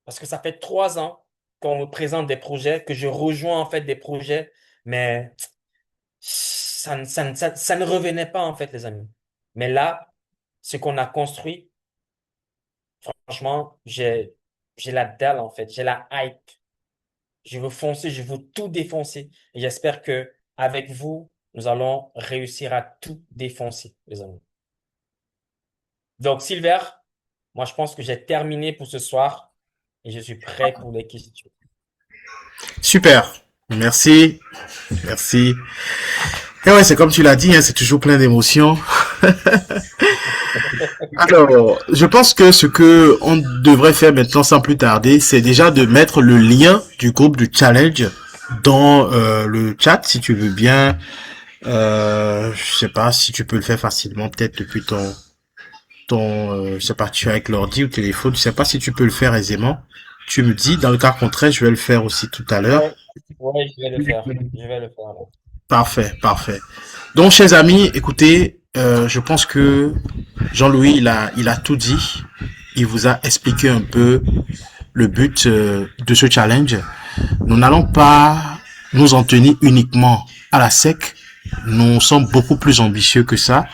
Parce que ça fait 3 ans qu'on me présente des projets, que je rejoins en fait des projets, mais ça ne revenait pas en fait, les amis. Mais là, ce qu'on a construit, Franchement, j'ai la dalle en fait, j'ai la hype. Je veux foncer, je veux tout défoncer. Et j'espère que avec vous, nous allons réussir à tout défoncer, les amis. Donc, Silver, moi, je pense que j'ai terminé pour ce soir et je suis prêt pour les questions. Super. Merci. Merci. Et ouais, c'est comme tu l'as dit, hein, c'est toujours plein d'émotions. Alors, je pense que ce que on devrait faire maintenant sans plus tarder, c'est déjà de mettre le lien du groupe du challenge dans le chat, si tu veux bien. Je sais pas si tu peux le faire facilement, peut-être depuis je sais pas, tu es avec l'ordi ou téléphone, je sais pas si tu peux le faire aisément. Tu me dis, dans le cas contraire, je vais le faire aussi tout à l'heure. Ouais, ouais, je vais le faire. Je vais le faire. Là. Parfait, parfait. Donc, chers amis, écoutez, je pense que Jean-Louis, il a tout dit. Il vous a expliqué un peu le but de ce challenge. Nous n'allons pas nous en tenir uniquement à la sec. Nous sommes beaucoup plus ambitieux que ça.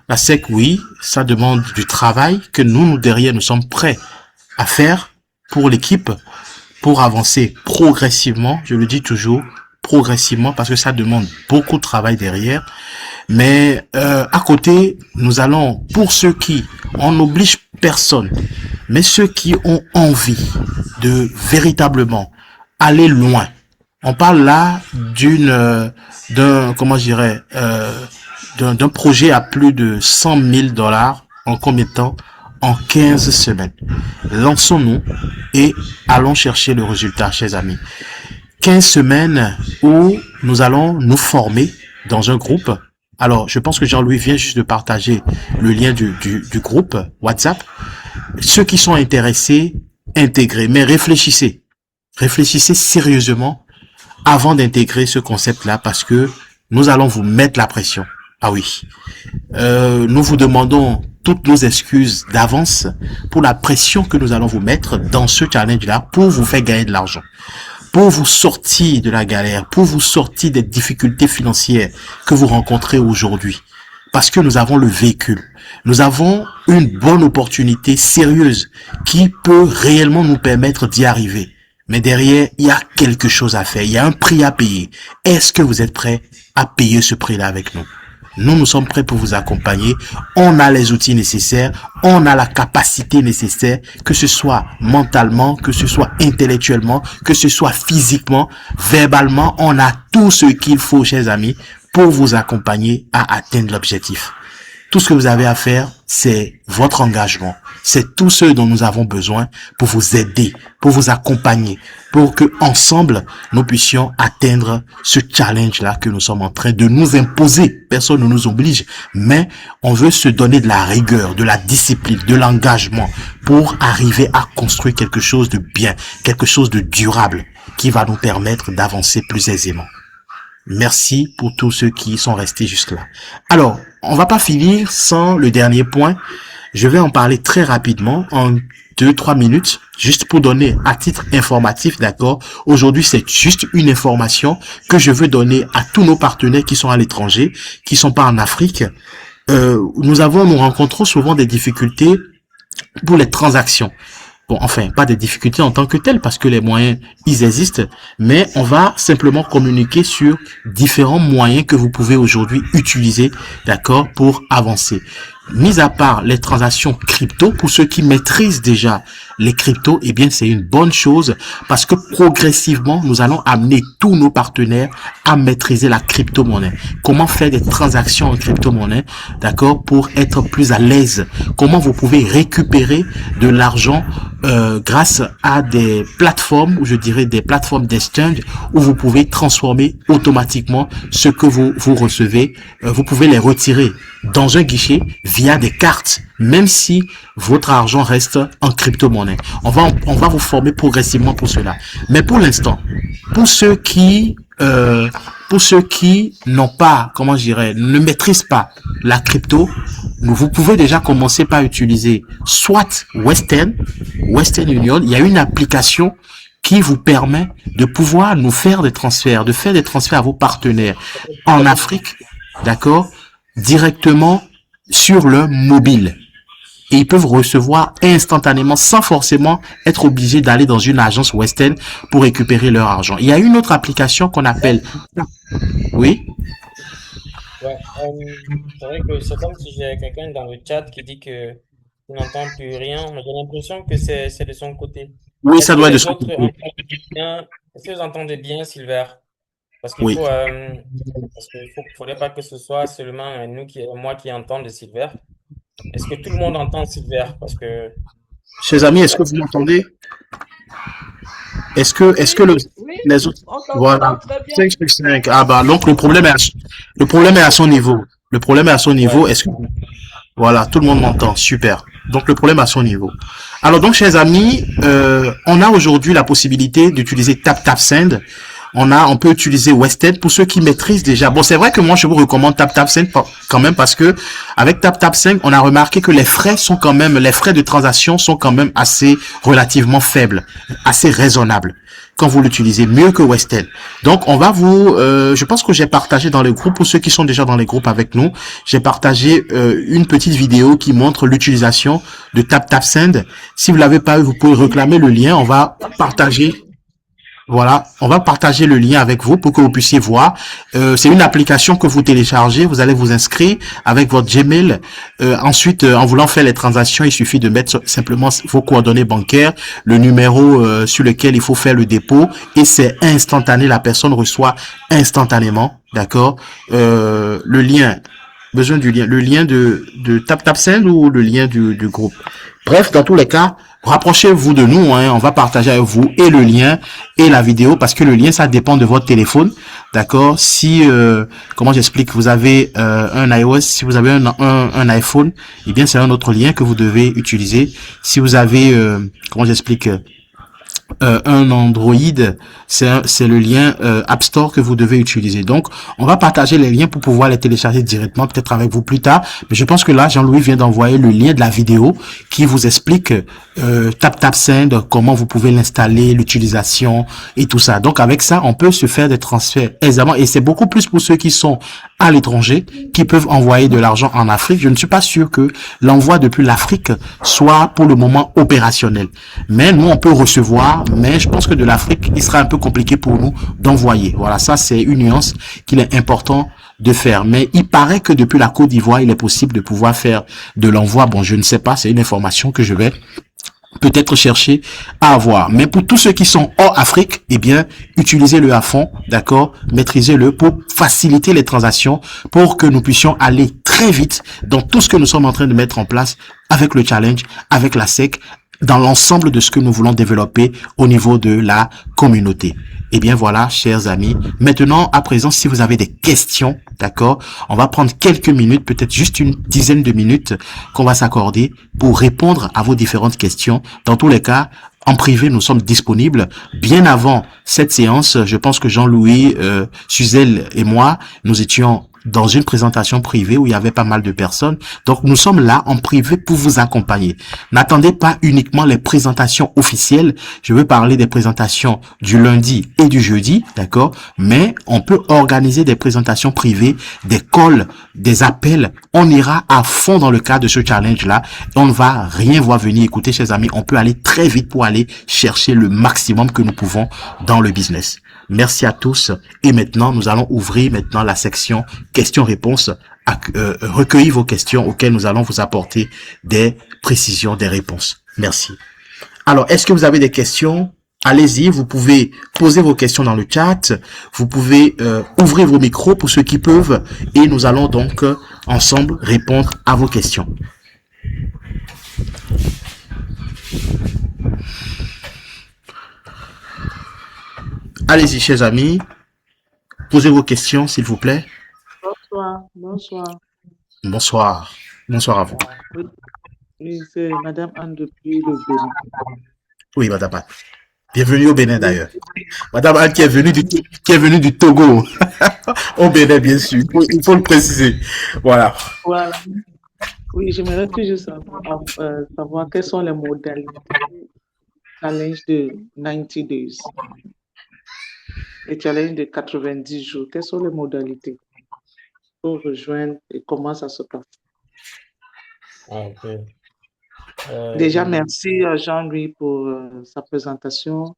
La sec, oui, ça demande du travail que nous, derrière, nous sommes prêts à faire pour l'équipe, pour avancer progressivement. Je le dis toujours, progressivement, parce que ça demande beaucoup de travail derrière. Mais à côté, nous allons, pour ceux qui, on n'oblige personne, mais ceux qui ont envie de véritablement aller loin. On parle là comment je dirais, d'un projet à plus de 100 000 dollars en combien de temps? En 15 semaines. Lançons-nous et allons chercher le résultat, chers amis. 15 semaines où nous allons nous former dans un groupe. Alors, je pense que Jean-Louis vient juste de partager le lien du groupe WhatsApp. Ceux qui sont intéressés, intégrez, mais réfléchissez. Réfléchissez sérieusement avant d'intégrer ce concept-là parce que nous allons vous mettre la pression. Ah oui. Nous vous demandons toutes nos excuses d'avance pour la pression que nous allons vous mettre dans ce challenge-là pour vous faire gagner de l'argent, pour vous sortir de la galère, pour vous sortir des difficultés financières que vous rencontrez aujourd'hui. Parce que nous avons le véhicule. Nous avons une bonne opportunité sérieuse qui peut réellement nous permettre d'y arriver. Mais derrière, il y a quelque chose à faire. Il y a un prix à payer. Est-ce que vous êtes prêts à payer ce prix-là avec nous? Nous sommes prêts pour vous accompagner. On a les outils nécessaires. On a la capacité nécessaire, que ce soit mentalement, que ce soit intellectuellement, que ce soit physiquement, verbalement. On a tout ce qu'il faut, chers amis, pour vous accompagner à atteindre l'objectif. Tout ce que vous avez à faire, c'est votre engagement. C'est tout ce dont nous avons besoin pour vous aider, pour vous accompagner, pour que ensemble nous puissions atteindre ce challenge-là que nous sommes en train de nous imposer. Personne ne nous oblige, mais on veut se donner de la rigueur, de la discipline, de l'engagement pour arriver à construire quelque chose de bien, quelque chose de durable qui va nous permettre d'avancer plus aisément. Merci pour tous ceux qui sont restés jusque-là. Alors, on va pas finir sans le dernier point. Je vais en parler très rapidement, en 2-3 minutes, juste pour donner à titre informatif, d'accord? Aujourd'hui, c'est juste une information que je veux donner à tous nos partenaires qui sont à l'étranger, qui sont pas en Afrique. Nous rencontrons souvent des difficultés pour les transactions. Bon, enfin, pas des difficultés en tant que telles, parce que les moyens, ils existent, mais on va simplement communiquer sur différents moyens que vous pouvez aujourd'hui utiliser, d'accord, pour avancer. Mis à part les transactions crypto, pour ceux qui maîtrisent déjà les cryptos, eh bien, c'est une bonne chose parce que progressivement, nous allons amener tous nos partenaires à maîtriser la crypto-monnaie. Comment faire des transactions en crypto-monnaie, d'accord, pour être plus à l'aise. Comment vous pouvez récupérer de l'argent grâce à des plateformes, ou je dirais des plateformes d'exchange, où vous pouvez transformer automatiquement ce que vous recevez. Vous pouvez les retirer dans un guichet via des cartes, même si votre argent reste en crypto-monnaie. On va vous former progressivement pour cela. Mais pour l'instant, pour ceux qui n'ont pas, comment je dirais, ne maîtrisent pas la crypto, vous pouvez déjà commencer par utiliser soit Western Union. Il y a une application qui vous permet de pouvoir nous faire des transferts, à vos partenaires en Afrique, d'accord, directement sur le mobile. et ils peuvent recevoir instantanément sans forcément être obligés d'aller dans une agence Western pour récupérer leur argent. Il y a une autre application qu'on appelle... Oui, Ouais, c'est vrai que c'est comme si j'ai quelqu'un dans le chat qui dit que il n'entend plus rien, mais j'ai l'impression que c'est de son côté. oui, Est-ce ça que doit être de les son autres côté. entendent bien? Est-ce que vous entendez bien, Silver? Parce qu'il Oui. faut, parce qu'il faudrait pas que ce soit seulement nous qui, moi qui entende Silver. Est-ce que tout le monde entend Silver? Parce que, Chers amis, est-ce que vous m'entendez? Est-ce que Oui, le, oui, les autres, on voilà. t'entend très bien. 5 sur 5. Ah bah, donc le problème est à son niveau. Le problème est à son niveau. ouais. Est-ce que, voilà, tout le monde m'entend. Super. Donc, le problème est à son niveau. Alors, donc, chers amis, on a aujourd'hui la possibilité d'utiliser TapTapSend. On peut utiliser Wested pour ceux qui maîtrisent déjà. Bon, c'est vrai que moi, je vous recommande TapTapSend quand même parce que avec TapTapSend, on a remarqué que les frais de transaction sont quand même assez relativement faibles, assez raisonnables quand vous l'utilisez mieux que Wested. Donc, je pense que j'ai partagé dans le groupe, pour ceux qui sont déjà dans les groupes avec nous, j'ai partagé une petite vidéo qui montre l'utilisation de TapTapSend. Si vous l'avez pas eu, vous pouvez réclamer le lien. On va partager. Voilà, on va partager le lien avec vous pour que vous puissiez voir. C'est une application que vous téléchargez, vous allez vous inscrire avec votre Gmail. Ensuite, en voulant faire les transactions, il suffit de mettre simplement vos coordonnées bancaires, le numéro sur lequel il faut faire le dépôt, et c'est instantané. La personne reçoit instantanément, d'accord, le lien. Besoin du lien, le lien de TapTapSend ou le lien du groupe. Bref, dans tous les cas, rapprochez-vous de nous, hein, on va partager avec vous et le lien et la vidéo parce que le lien, ça dépend de votre téléphone, d'accord. Si, comment j'explique, vous avez un iOS, si vous avez un iPhone, eh bien c'est un autre lien que vous devez utiliser. Si vous avez, comment j'explique, un Android, c'est le lien App Store que vous devez utiliser. Donc, on va partager les liens pour pouvoir les télécharger directement, peut-être avec vous plus tard. Mais je pense que là, Jean-Louis vient d'envoyer le lien de la vidéo qui vous explique TapTapSend, comment vous pouvez l'installer, l'utilisation et tout ça. Donc, avec ça, on peut se faire des transferts aisément. Et c'est beaucoup plus pour ceux qui sont à l'étranger, qui peuvent envoyer de l'argent en Afrique. Je ne suis pas sûr que l'envoi depuis l'Afrique soit pour le moment opérationnel. Mais nous, on peut recevoir, mais je pense que de l'Afrique, il sera un peu compliqué pour nous d'envoyer. Voilà, ça c'est une nuance qu'il est important de faire. Mais il paraît que depuis la Côte d'Ivoire, il est possible de pouvoir faire de l'envoi. Bon, je ne sais pas, c'est une information que je vais peut-être chercher à avoir. Mais pour tous ceux qui sont hors Afrique, eh bien, utilisez-le à fond, d'accord? Maîtrisez-le pour faciliter les transactions, pour que nous puissions aller très vite dans tout ce que nous sommes en train de mettre en place avec le challenge, avec la SEC, dans l'ensemble de ce que nous voulons développer au niveau de la communauté. Eh bien voilà, chers amis. Maintenant, à présent, si vous avez des questions, d'accord, on va prendre quelques minutes, peut-être juste une dizaine de minutes qu'on va s'accorder pour répondre à vos différentes questions. Dans tous les cas, en privé, nous sommes disponibles. Bien avant cette séance, je pense que Jean-Louis, Suzel et moi, nous étions dans une présentation privée où il y avait pas mal de personnes. Donc, nous sommes là en privé pour vous accompagner. N'attendez pas uniquement les présentations officielles. Je veux parler des présentations du lundi et du jeudi, d'accord? Mais on peut organiser des présentations privées, des calls, des appels. On ira à fond dans le cadre de ce challenge-là. On ne va rien voir venir. Écoutez, chers amis, on peut aller très vite pour aller chercher le maximum que nous pouvons dans le business. Merci à tous. Et maintenant, nous allons ouvrir maintenant la section questions-réponses. Recueillir vos questions auxquelles nous allons vous apporter des précisions, des réponses. Merci. Alors, est-ce que vous avez des questions? Allez-y, vous pouvez poser vos questions dans le chat. Vous pouvez ouvrir vos micros pour ceux qui peuvent. Et nous allons donc ensemble répondre à vos questions. Allez-y, chers amis. Posez vos questions, s'il vous plaît. Bonsoir, bonsoir. Bonsoir. Bonsoir à vous. Oui, oui, c'est Madame Anne depuis le Bénin. Oui, Madame Anne. Bienvenue au Bénin Oui, d'ailleurs. Madame Anne qui est venue du Togo. Au Bénin, bien sûr. Il faut le préciser. Voilà. voilà. Oui, j'aimerais toujours savoir quelles sont les modalités du challenge de 90 days, le challenge de 90 jours. Quelles sont les modalités pour rejoindre et comment ça se passe? Ah, ok. Déjà, Euh, merci Jean-Louis pour sa présentation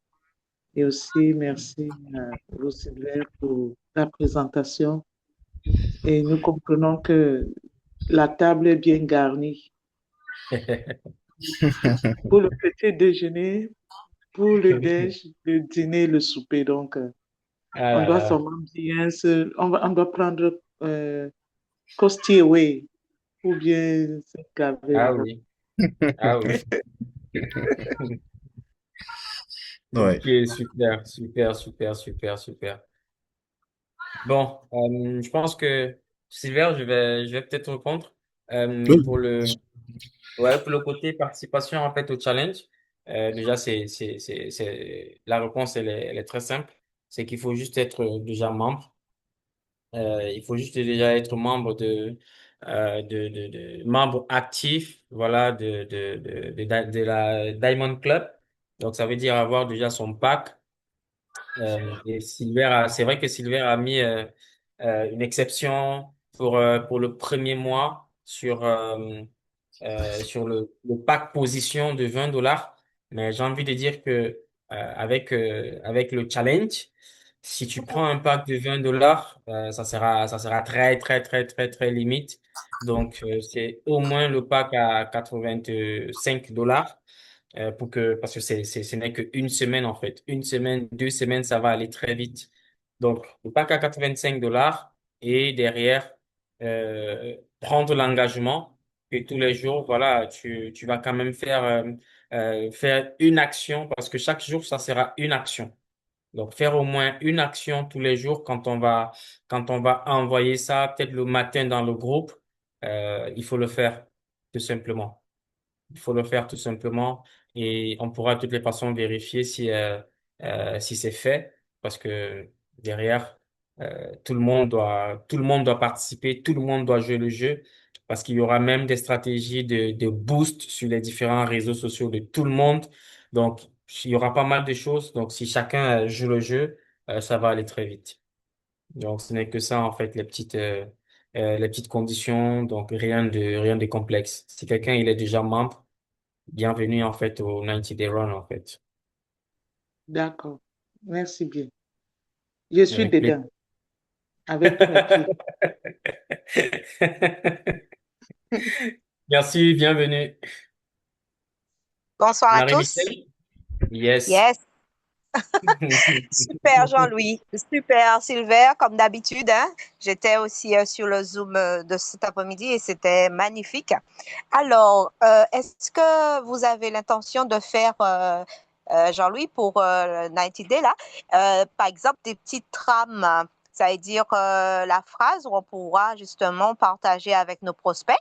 et aussi merci Roselyne pour la présentation. Et nous comprenons que la table est bien garnie pour le petit déjeuner, pour le déj, le dîner, le souper. Donc, Ah on là doit là. seulement bien on doit prendre Costi Away ou bien se gaver Ah là-bas. oui. Ah oui. Ouais. Ok, super, super, super, super, super. Bon, je pense que Silver, je vais peut-être répondre pour Oui. le, ouais, pour le côté participation en fait au challenge. Déjà, la réponse, elle est très simple. C'est qu'il faut juste être déjà membre. Il faut juste déjà être membre membre actif, voilà, de la Diamond Club. Donc, ça veut dire avoir déjà son pack. Et c'est vrai que Silver a mis une exception pour le premier mois sur le pack position de $20. Mais j'ai envie de dire que avec le challenge, si tu prends un pack de $20, ça sera très, très, très, très, très limite. Donc, c'est au moins le pack à $85 parce que ce n'est qu'une semaine en fait. Une semaine, 2 semaines, ça va aller très vite. Donc, le pack à $85 et derrière, prendre l'engagement que tous les jours, voilà, tu vas quand même faire une action parce que chaque jour, ça sera une action. Donc, faire au moins une action tous les jours quand on va envoyer ça, peut-être le matin dans le groupe, il faut le faire, tout simplement. Il faut le faire tout simplement et on pourra de toutes les façons vérifier si c'est fait parce que derrière, tout le monde doit participer, tout le monde doit jouer le jeu parce qu'il y aura même des stratégies de boost sur les différents réseaux sociaux de tout le monde. Donc, il y aura pas mal de choses. Donc, si chacun joue le jeu, ça va aller très vite. Donc, ce n'est que ça, en fait, les petites conditions. Donc, rien de complexe. Si quelqu'un, il est déjà membre, bienvenue en fait au 90 Day Run en fait. D'accord. Merci bien. Je suis Avec plaisir. dedans, avec tous mes pieds. Merci, bienvenue. Bonsoir à tous. Marie-Michel? Yes. Yes, super Jean-Louis, super Silver, comme d'habitude, hein. J'étais aussi sur le Zoom de cet après-midi et c'était magnifique. Alors, est-ce que vous avez l'intention de faire, Jean-Louis, pour le 90 Day, là, par exemple, des petites trames, ça veut dire la phrase où on pourra justement partager avec nos prospects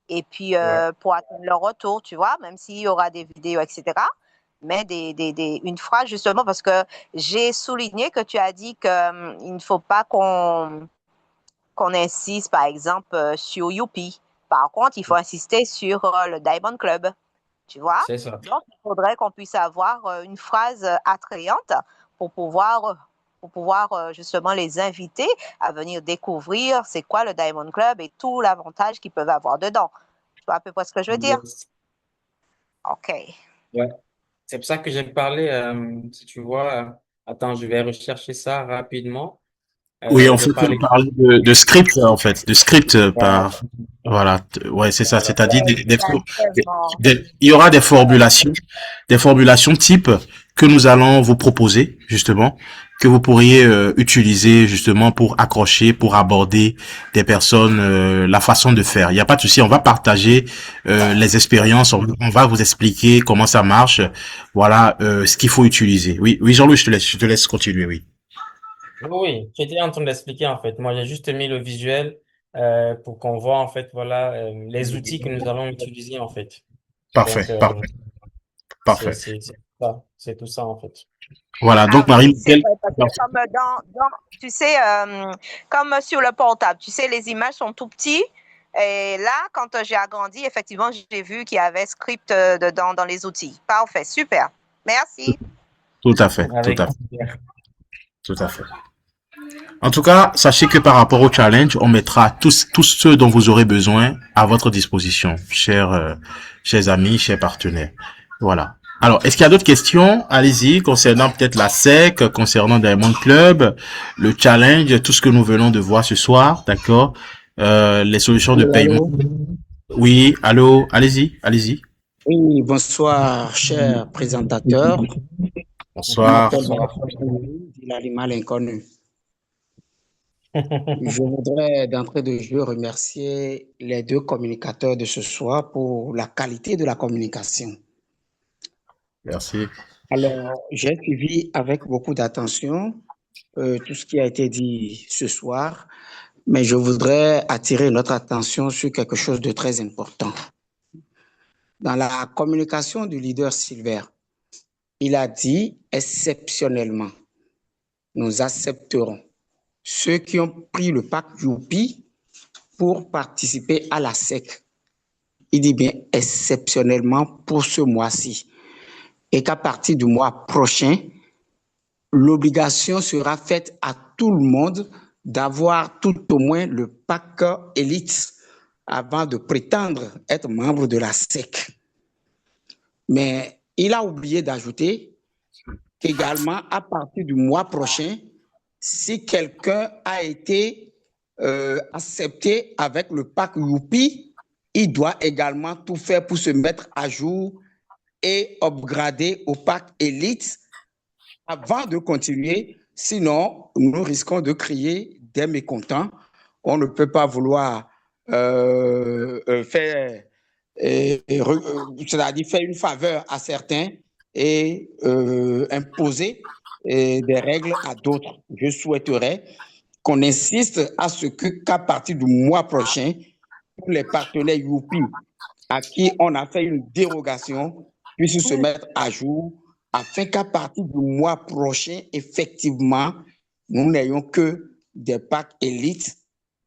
et puis Ouais. pour attendre leur retour, tu vois, même s'il y aura des vidéos, etc. Mais une phrase justement parce que j'ai souligné que tu as dit qu'il ne faut pas qu'on insiste, par exemple, sur Youpi. Par contre, il faut insister sur le Diamond Club, tu vois. C'est ça. Donc, il faudrait qu'on puisse avoir une phrase attrayante pour pouvoir justement les inviter à venir découvrir c'est quoi le Diamond Club et tout l'avantage qu'ils peuvent avoir dedans. Tu vois à peu près ce que je veux dire? Yes. OK. Ouais. C'est pour ça que j'ai parlé, si tu vois, attends, je vais rechercher ça rapidement. Oui, en J'ai fait, on parlé. parle de script, en fait, de script Voilà, par, voilà, ouais, c'est ça, voilà. c'est-à-dire Exactement. il y aura des formulations types que nous allons vous proposer, justement, que vous pourriez utiliser, justement, pour accrocher, pour aborder des personnes, la façon de faire. Il n'y a pas de souci, on va partager les expériences, on va vous expliquer comment ça marche, voilà, ce qu'il faut utiliser. Oui, oui, Jean-Louis, je te laisse continuer, oui. Oui, oui, j'étais en train d'expliquer en fait. Moi, j'ai juste mis le visuel pour qu'on voit en fait, voilà, les outils que nous allons utiliser en fait. Donc, Parfait, parfait, parfait. c'est tout ça en fait. Voilà, Ah donc oui, c'est Marie-Michel, vrai, parce que comme tu sais, comme sur le portable, tu sais, les images sont tout petits. Et là, quand j'ai agrandi, effectivement, j'ai vu qu'il y avait script dedans dans les outils. Parfait, super. Merci. tout à fait, tout Avec à fait, tout à fait. En tout cas, sachez que par rapport au challenge, on mettra tous ceux dont vous aurez besoin à votre disposition, chers amis, chers partenaires. Voilà. Alors, est-ce qu'il y a d'autres questions? Allez-y, concernant peut-être la SEC, concernant Diamond Club, le challenge, tout ce que nous venons de voir ce soir, d'accord? Les solutions de Allô, paiement. allô. Oui, allô, allez-y, allez-y. Oui, bonsoir, cher présentateur. Je Bonsoir. m'appelle Bonsoir. l'animal inconnu. Je voudrais d'entrée de jeu remercier les deux communicateurs de ce soir pour la qualité de la communication. Merci. Alors, j'ai suivi avec beaucoup d'attention tout ce qui a été dit ce soir, mais je voudrais attirer notre attention sur quelque chose de très important. Dans la communication du leader Silver, il a dit exceptionnellement, nous accepterons ceux qui ont pris le pack Youpi pour participer à la SEC. Il dit bien exceptionnellement pour ce mois-ci. Et qu'à partir du mois prochain, l'obligation sera faite à tout le monde d'avoir tout au moins le pack Elite avant de prétendre être membre de la SEC. Mais il a oublié d'ajouter qu'également, à partir du mois prochain, si quelqu'un a été accepté avec le pack Youpi, il doit également tout faire pour se mettre à jour et upgrader au pack Elite avant de continuer. Sinon, nous risquons de créer des mécontents. On ne peut pas vouloir faire, c'est-à-dire faire une faveur à certains et imposer des règles à d'autres. Je souhaiterais qu'on insiste à ce qu'à partir du mois prochain, tous les partenaires Youpi à qui on a fait une dérogation puissent se mettre à jour afin qu'à partir du mois prochain, effectivement, nous n'ayons que des packs élites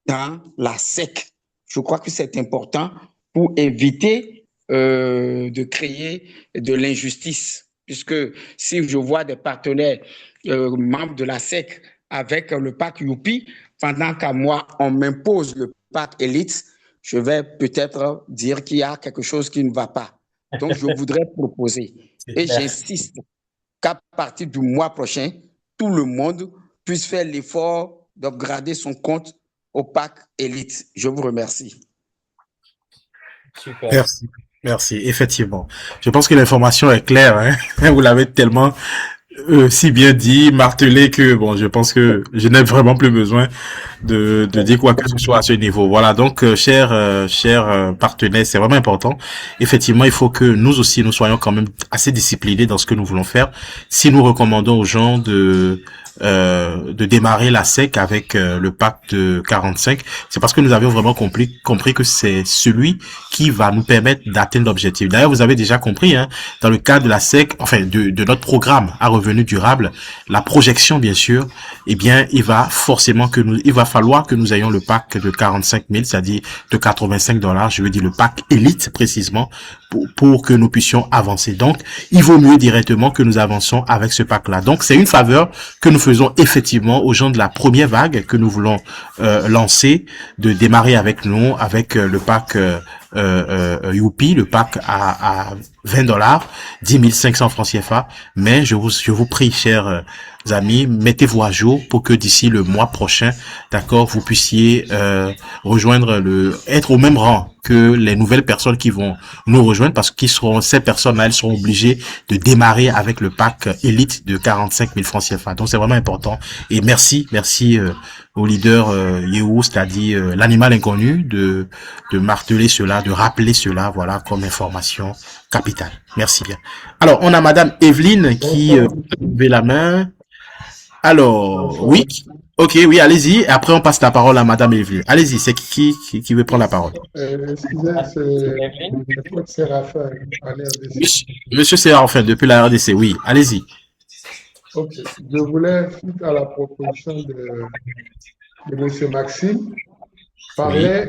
dans la SEC. Je crois que c'est important pour éviter de créer de l'injustice. Puisque si je vois des partenaires membres de la SEC avec le pack Youpi, pendant qu'à moi, on m'impose le pack Elite, je vais peut-être dire qu'il y a quelque chose qui ne va pas. Donc, je voudrais proposer, et j'insiste, qu'à partir du mois prochain, tout le monde puisse faire l'effort d'upgrader son compte au pack Elite. Je vous remercie. Super. Merci. Merci, effectivement. Je pense que l'information est claire, hein. Vous l'avez tellement si bien dit, martelé que bon, je pense que je n'ai vraiment plus besoin de dire quoi que ce soit à ce niveau. Voilà, donc chers partenaires, c'est vraiment important. Effectivement, il faut que nous aussi nous soyons quand même assez disciplinés dans ce que nous voulons faire. Si nous recommandons aux gens de démarrer la SEC avec le pack de 45, c'est parce que nous avions vraiment compris que c'est celui qui va nous permettre d'atteindre l'objectif. D'ailleurs, vous avez déjà compris, hein, dans le cadre de la SEC, enfin de notre programme à revenu durable, la projection bien sûr, eh bien, il va falloir que nous ayons le pack de 45 000, c'est-à-dire de $85, je veux dire le pack élite précisément, pour que nous puissions avancer. Donc, il vaut mieux directement que nous avançons avec ce pack-là. Donc, c'est une faveur que nous faisons effectivement aux gens de la première vague que nous voulons lancer, de démarrer avec nous, avec le pack Youpi, le pack à $20, 10 500 francs CFA. Mais je vous prie, chers amis, mettez-vous à jour pour que d'ici le mois prochain, d'accord, vous puissiez être au même rang que les nouvelles personnes qui vont nous rejoindre, parce que ces personnes-là, elles seront obligées de démarrer avec le pack Elite de 45 000 francs CFA. Donc c'est vraiment important. Et merci au leader Yehou, c'est-à-dire l'animal inconnu, de marteler cela, de rappeler cela, voilà, comme information capitale. Merci bien. Alors, on a Madame Evelyne qui a levé la main. Alors, oui. Ok, oui, allez-y. Après, on passe la parole à Madame Evelyne. Allez-y, c'est qui veut prendre la parole? Excusez, c'est Claude Séraphin à l'RDC. Monsieur Séraphin, depuis la RDC, oui, allez-y. Ok, je voulais, suite à la proposition de Monsieur Maxime, parler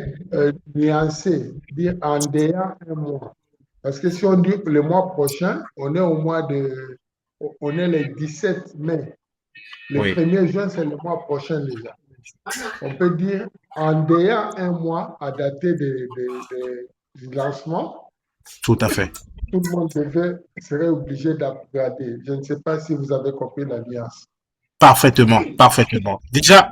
nuancé, dire en déant un mois. Parce que si on dit le mois prochain, on est le 17 mai. Le Oui, 1er juin, c'est le mois prochain déjà. On peut dire en déjà un mois à dater du lancement, tout à fait. tout le monde serait obligé d'upgrader. Je ne sais pas si vous avez compris la nuance. Parfaitement, parfaitement. Déjà,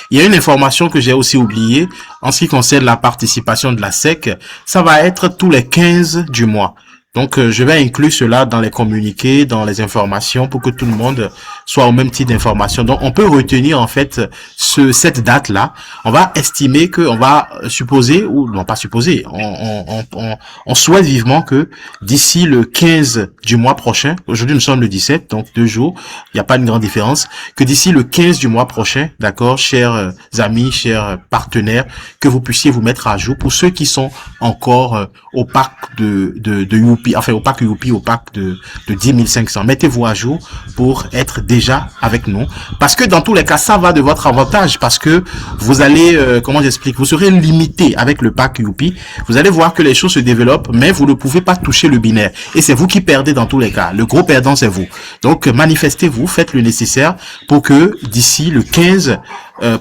il y a une information que j'ai aussi oubliée en ce qui concerne la participation de la SEC. Ça va être tous les 15 du mois. Donc, je vais inclure cela dans les communiqués, dans les informations pour que tout le monde soit au même type d'information. Donc, on peut retenir en fait cette date-là. On va estimer que, on va supposer, ou non pas supposer, on souhaite vivement que d'ici le 15 du mois prochain, aujourd'hui nous sommes le 17, donc 2 jours, il n'y a pas une grande différence, que d'ici le 15 du mois prochain, d'accord, chers amis, chers partenaires, que vous puissiez vous mettre à jour pour ceux qui sont encore au pack de Youpi, enfin au pack Youpi, au pack de 10 500. Mettez-vous à jour pour être déjà avec nous. Parce que dans tous les cas, ça va de votre avantage parce que vous allez, comment j'explique, vous serez limité avec le pack Youpi. Vous allez voir que les choses se développent, mais vous ne pouvez pas toucher le binaire. Et c'est vous qui perdez dans tous les cas. Le gros perdant, c'est vous. Donc, manifestez-vous, faites le nécessaire pour que d'ici le 15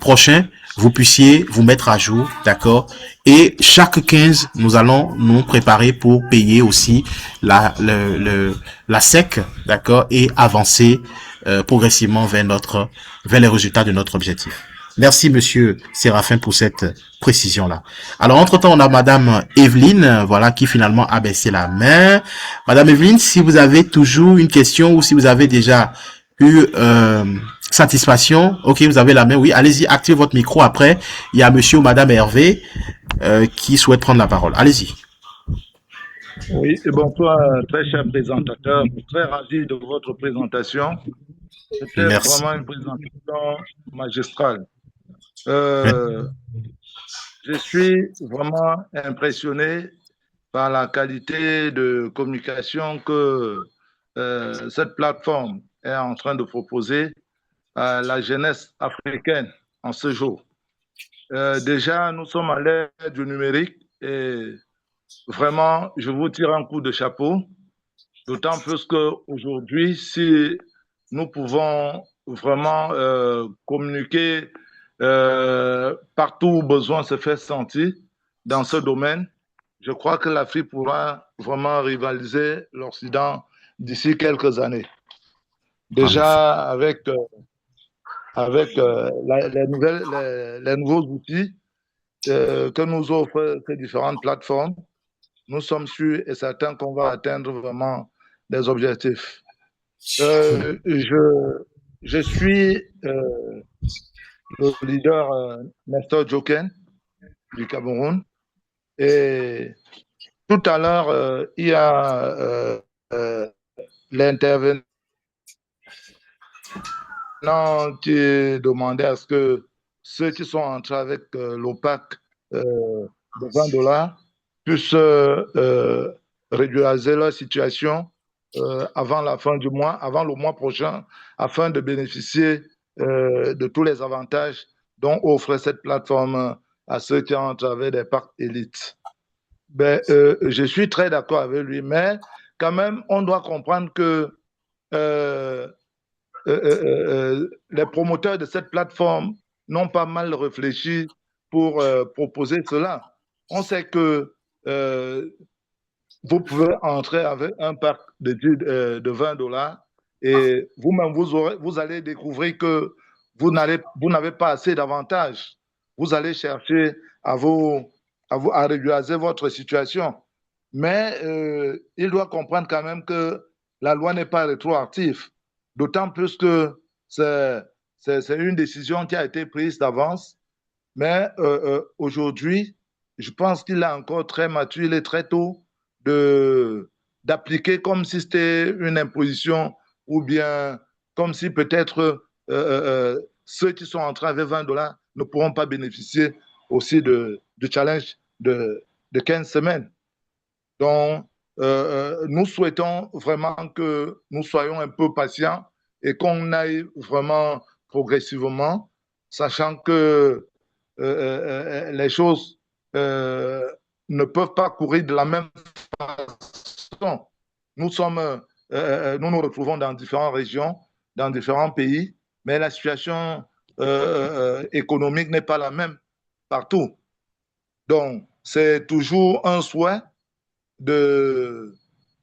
prochain, vous puissiez vous mettre à jour, d'accord? Et chaque 15, nous allons nous préparer pour payer aussi la SEC, d'accord? Et avancer progressivement vers les résultats de notre objectif. Merci, monsieur Séraphin, pour cette précision-là. Alors, entre-temps, on a madame Evelyne, voilà, qui finalement a baissé la main. Madame Evelyne, si vous avez toujours une question ou si vous avez déjà eu satisfaction, ok, vous avez la main, oui, allez-y, activez votre micro. Après, il y a monsieur ou madame Hervé qui souhaite prendre la parole. Allez-y. Oui, et bonsoir, très cher présentateur. Très ravi de votre présentation. C'était Merci. vraiment une présentation magistrale. Je suis vraiment impressionné par la qualité de communication que cette plateforme est en train de proposer à la jeunesse africaine en ce jour. Déjà, nous sommes à l'ère du numérique et vraiment, je vous tire un coup de chapeau. D'autant plus qu'aujourd'hui, si nous pouvons vraiment communiquer partout où besoin se fait sentir dans ce domaine, je crois que l'Afrique pourra vraiment rivaliser l'Occident d'ici quelques années. Déjà, avec les nouveaux outils que nous offrent ces différentes plateformes, nous sommes sûrs et certains qu'on va atteindre vraiment des objectifs. Je suis le leader Nestor Joken du Cameroun et tout à l'heure, il y a l'intervenant qui demandait à ce que ceux qui sont entrés avec l'OPAC de $20 puissent régulariser leur situation avant la fin du mois, avant le mois prochain, afin de bénéficier de tous les avantages dont offre cette plateforme à ceux qui entrent avec des packs élites. Je suis très d'accord avec lui, mais quand même, on doit comprendre que les promoteurs de cette plateforme n'ont pas mal réfléchi pour proposer cela. On sait que vous pouvez entrer avec un pack de $20 et vous-même, vous allez découvrir que vous n'avez pas assez d'avantages. Vous allez chercher à régulariser votre situation. Mais il doit comprendre quand même que la loi n'est pas rétroactive. D'autant plus que c'est une décision qui a été prise d'avance. Mais aujourd'hui, je pense qu'il est encore très mature, il est très tôt d'appliquer comme si c'était une imposition ou bien comme si peut-être ceux qui sont entrés avec $20 ne pourront pas bénéficier aussi du challenge de 15 semaines. Donc, nous souhaitons vraiment que nous soyons un peu patients et qu'on aille vraiment progressivement, sachant que les choses ne peuvent pas courir de la même façon. Nous nous retrouvons dans différentes régions, dans différents pays, mais la situation économique n'est pas la même partout. Donc, c'est toujours un souhait de,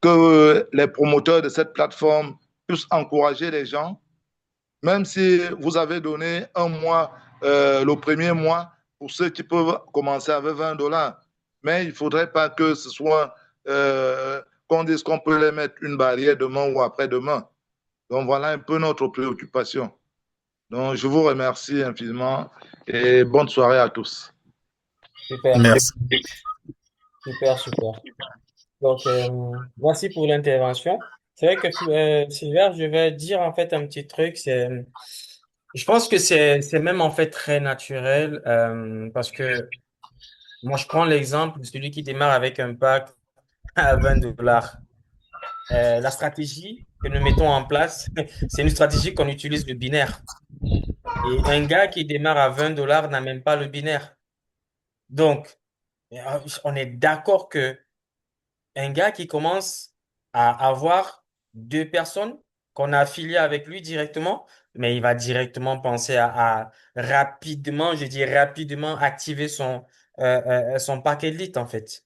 que les promoteurs de cette plateforme puissent encourager les gens, même si vous avez donné un mois, le premier mois, pour ceux qui peuvent commencer avec $20. Mais il ne faudrait pas que ce soit qu'on dise qu'on peut les mettre une barrière demain ou après-demain. Donc voilà un peu notre préoccupation. Donc je vous remercie infiniment et bonne soirée à tous. Super, Merci. super, super. Donc, merci pour l'intervention. C'est vrai que, Sylvain, je vais dire en fait un petit truc. Je pense que c'est même en fait très naturel parce que moi, je prends l'exemple de celui qui démarre avec un pack à $20. La stratégie que nous mettons en place, c'est une stratégie qu'on utilise le binaire. Et un gars qui démarre à $20 n'a même pas le binaire. Donc, on est d'accord que un gars qui commence à avoir deux personnes qu'on a affiliées avec lui directement, mais il va directement penser à rapidement, je dis rapidement, activer son paquet de leads, en fait.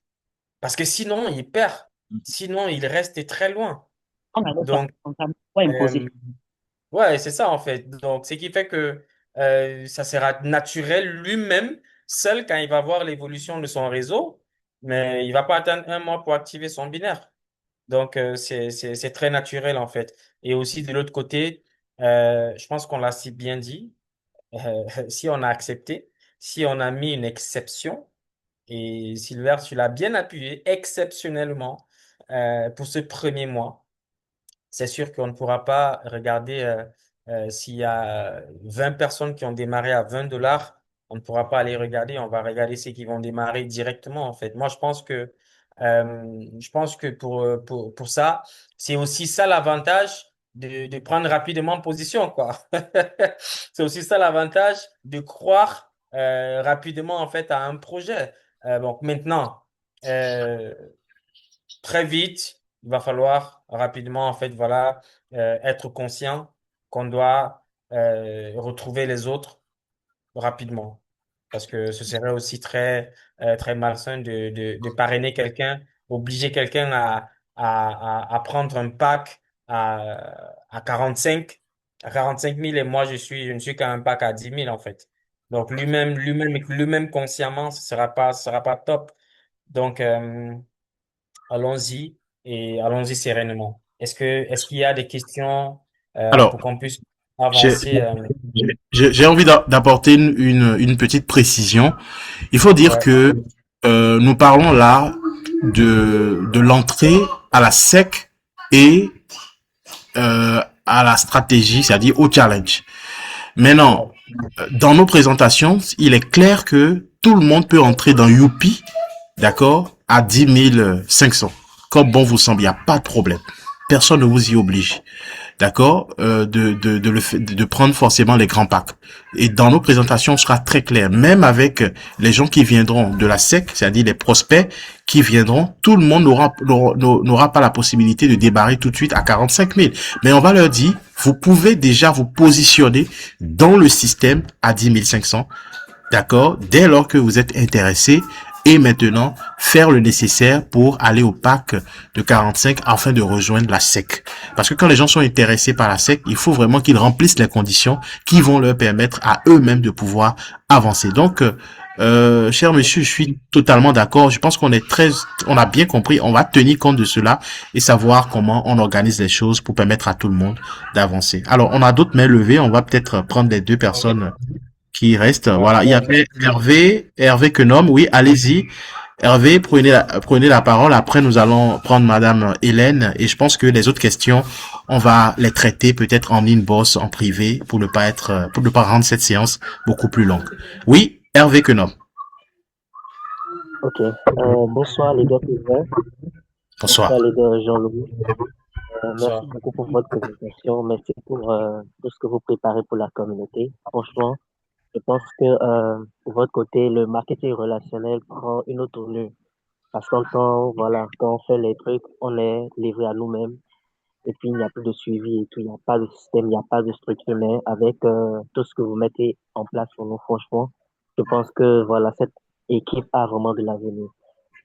Parce que sinon, il perd. Sinon, il reste très loin. Donc, euh, ouais, c'est ça, en fait. Donc, ce qui fait que ça sera naturel lui-même, seul quand il va voir l'évolution de son réseau, mais il va pas attendre un mois pour activer son binaire. Donc, c'est très naturel, en fait. Et aussi, de l'autre côté, je pense qu'on l'a si bien dit, si on a accepté, si on a mis une exception, et Silver, tu l'as bien appuyé, exceptionnellement, pour ce premier mois, c'est sûr qu'on ne pourra pas regarder s'il y a 20 personnes qui ont démarré à $20, on ne pourra pas aller regarder, on va regarder ceux qui vont démarrer directement en fait. Moi, je pense que pour ça, c'est aussi ça l'avantage de prendre rapidement position, quoi. C'est aussi ça l'avantage de croire rapidement en fait à un projet. Donc maintenant, euh, très vite, il va falloir rapidement, en fait, voilà, être conscient qu'on doit retrouver les autres rapidement. Parce que ce serait aussi très malsain de parrainer quelqu'un, obliger quelqu'un à prendre un pack à 45 000 et moi, je ne suis qu'à un pack à 10 000, en fait. Donc, lui-même consciemment, ce sera pas top. Donc, allons-y et allons-y sereinement. Est-ce qu'il y a des questions Alors, pour qu'on puisse j'ai avancer j'ai envie d'apporter une petite précision. Il faut dire ouais, que nous parlons là de l'entrée à la SEC et à la stratégie, c'est-à-dire au challenge. Maintenant, ouais. dans nos présentations, il est clair que tout le monde peut entrer dans Youpi, d'accord, à 10 500. Comme bon vous semble, il n'y a pas de problème. Personne ne vous y oblige, d'accord, de prendre forcément les grands packs. Et dans nos présentations, on sera très clair. Même avec les gens qui viendront de la SEC, c'est-à-dire les prospects qui viendront, tout le monde n'aura pas la possibilité de débarrer tout de suite à 45 000. Mais on va leur dire, vous pouvez déjà vous positionner dans le système à 10 500, d'accord, dès lors que vous êtes intéressé, et maintenant faire le nécessaire pour aller au pack de 45 afin de rejoindre la SEC. Parce que quand les gens sont intéressés par la SEC, il faut vraiment qu'ils remplissent les conditions qui vont leur permettre à eux-mêmes de pouvoir avancer. Donc, cher monsieur, je suis totalement d'accord. Je pense on a bien compris. On va tenir compte de cela et savoir comment on organise les choses pour permettre à tout le monde d'avancer. Alors, on a d'autres mains levées. On va peut-être prendre les deux Ok. personnes qui reste. Ouais, Voilà, il y avait Hervé Quenom. Oui, allez-y. Hervé, prenez la parole. Après, nous allons prendre Madame Hélène. Et je pense que les autres questions, on va les traiter peut-être en inbox, en privé, pour ne pas rendre cette séance beaucoup plus longue. Oui, Hervé Quenom. Ok. Bonsoir les gars Sylvain. Bonsoir. Bonsoir les gars Jean-Louis. Merci ça. beaucoup pour votre présentation. Merci pour tout ce que vous préparez pour la communauté. Franchement, je pense que de votre côté, le marketing relationnel prend une autre tournure. Parce qu'en temps, voilà, quand on fait les trucs, on est livré à nous-mêmes. et puis il n'y a plus de suivi et tout, il n'y a pas de système, il n'y a pas de structure, mais avec tout ce que vous mettez en place pour nous, franchement, je pense que voilà, cette équipe a vraiment de l'avenir.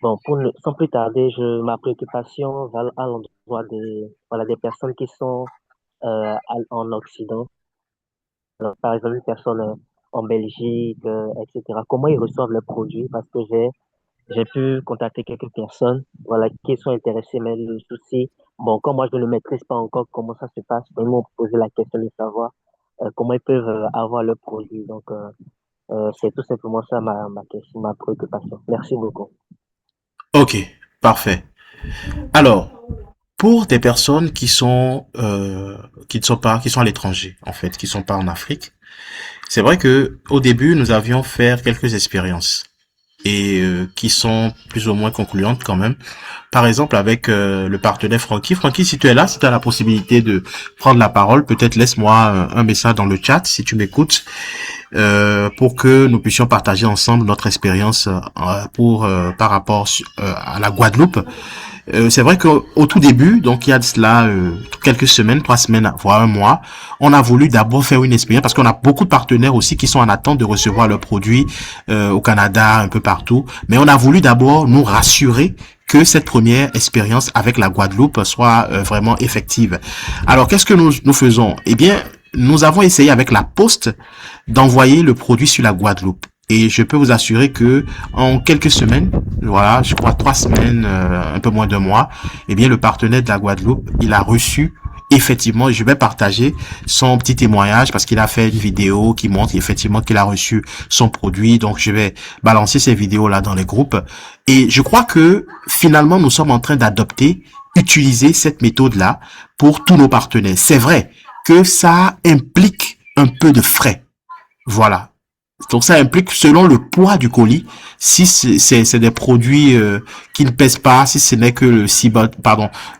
Bon, sans plus tarder, ma préoccupation va à l'endroit voilà, des personnes qui sont en Occident. Alors, par exemple, une personne en Belgique, etc. Comment ils reçoivent le produit? Parce que j'ai pu contacter quelques personnes, voilà, qui sont intéressées, mais le souci, bon, comme moi je ne maîtrise pas encore comment ça se passe, ils m'ont posé la question de savoir comment ils peuvent avoir le produit. Donc, c'est tout simplement ça ma question, ma préoccupation. Merci beaucoup. Ok, parfait. Alors, pour des personnes qui ne sont pas, qui sont à l'étranger, en fait, qui sont pas en Afrique, c'est vrai que au début, nous avions fait quelques expériences et qui sont plus ou moins concluantes quand même. Par exemple, avec le partenaire Francky. Francky, si tu es là, si tu as la possibilité de prendre la parole, peut-être laisse-moi un message dans le chat si tu m'écoutes, pour que nous puissions partager ensemble notre expérience par rapport à la Guadeloupe. C'est vrai qu'au tout début, donc il y a de cela quelques semaines, 3 semaines, voire un mois, on a voulu d'abord faire une expérience parce qu'on a beaucoup de partenaires aussi qui sont en attente de recevoir leurs produits au Canada, un peu partout. Mais on a voulu d'abord nous rassurer que cette première expérience avec la Guadeloupe soit vraiment effective. Alors, qu'est-ce que nous faisons? Eh bien, nous avons essayé avec la Poste d'envoyer le produit sur la Guadeloupe. Et je peux vous assurer que en quelques semaines, voilà, je crois 3 semaines, un peu moins d'1 mois, eh bien le partenaire de la Guadeloupe, il a reçu effectivement, je vais partager son petit témoignage parce qu'il a fait une vidéo qui montre effectivement qu'il a reçu son produit. Donc je vais balancer ces vidéos là dans les groupes. Et je crois que finalement nous sommes en train utiliser cette méthode là pour tous nos partenaires. C'est vrai que ça implique un peu de frais. Voilà. Donc ça implique selon le poids du colis, si c'est des produits qui ne pèsent pas, si ce n'est que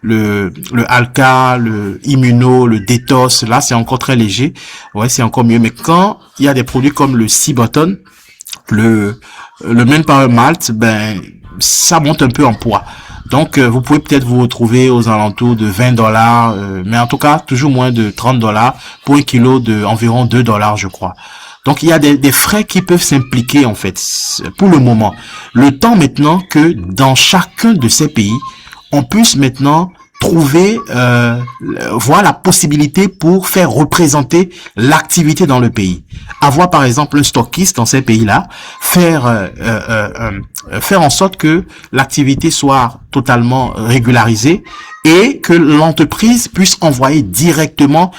le Alka, le Immuno, le Détos, là c'est encore très léger, ouais c'est encore mieux. Mais quand il y a des produits comme le Ciboton, le Manpower Malt, ben ça monte un peu en poids. Donc vous pouvez peut-être vous retrouver aux alentours de $20, mais en tout cas toujours moins de $30 pour 1 kilo de environ $2 je crois. Donc il y a des frais qui peuvent s'impliquer en fait pour le moment. Le temps maintenant que dans chacun de ces pays, on puisse maintenant trouver, voir la possibilité pour faire représenter l'activité dans le pays. Avoir par exemple un stockiste dans ces pays-là, faire en sorte que l'activité soit totalement régularisée et que l'entreprise puisse converger directement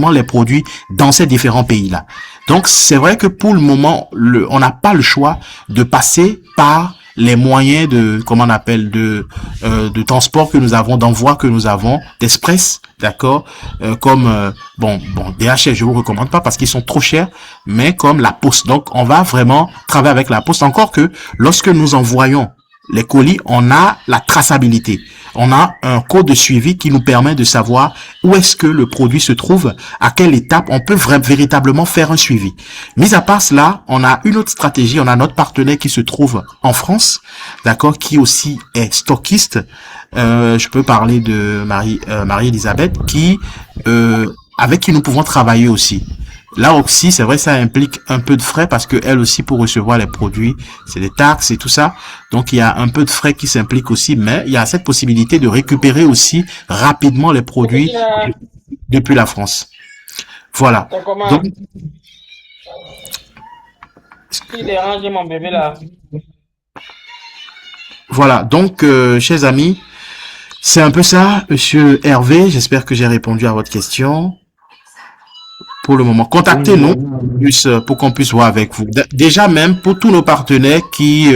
les produits dans ces différents pays-là. Donc c'est vrai que pour le moment, on n'a pas le choix de passer par les moyens de transport que nous avons, d'envoi que nous avons, d'express, d'accord, comme DHL je vous recommande pas parce qu'ils sont trop chers, mais comme la Poste. Donc on va vraiment travailler avec la Poste, encore que lorsque nous envoyons les colis, on a la traçabilité. On a un code de suivi qui nous permet de savoir où est-ce que le produit se trouve, à quelle étape on peut véritablement faire un suivi. Mis à part cela, on a une autre stratégie. On a notre partenaire qui se trouve en France, d'accord, qui aussi est stockiste. Je peux parler de Marie-Elisabeth, avec qui nous pouvons travailler aussi. Là aussi, c'est vrai, ça implique un peu de frais parce que elle aussi, pour recevoir les produits, c'est des taxes et tout ça. Donc, il y a un peu de frais qui s'impliquent aussi, mais il y a cette possibilité de récupérer aussi rapidement les produits depuis la France. Voilà. Donc, il est rangé mon bébé là. Voilà. Donc, chers amis, c'est un peu ça, Monsieur Hervé. J'espère que j'ai répondu à votre question. Pour le moment, contactez-nous pour qu'on puisse voir avec vous. Déjà même pour tous nos partenaires qui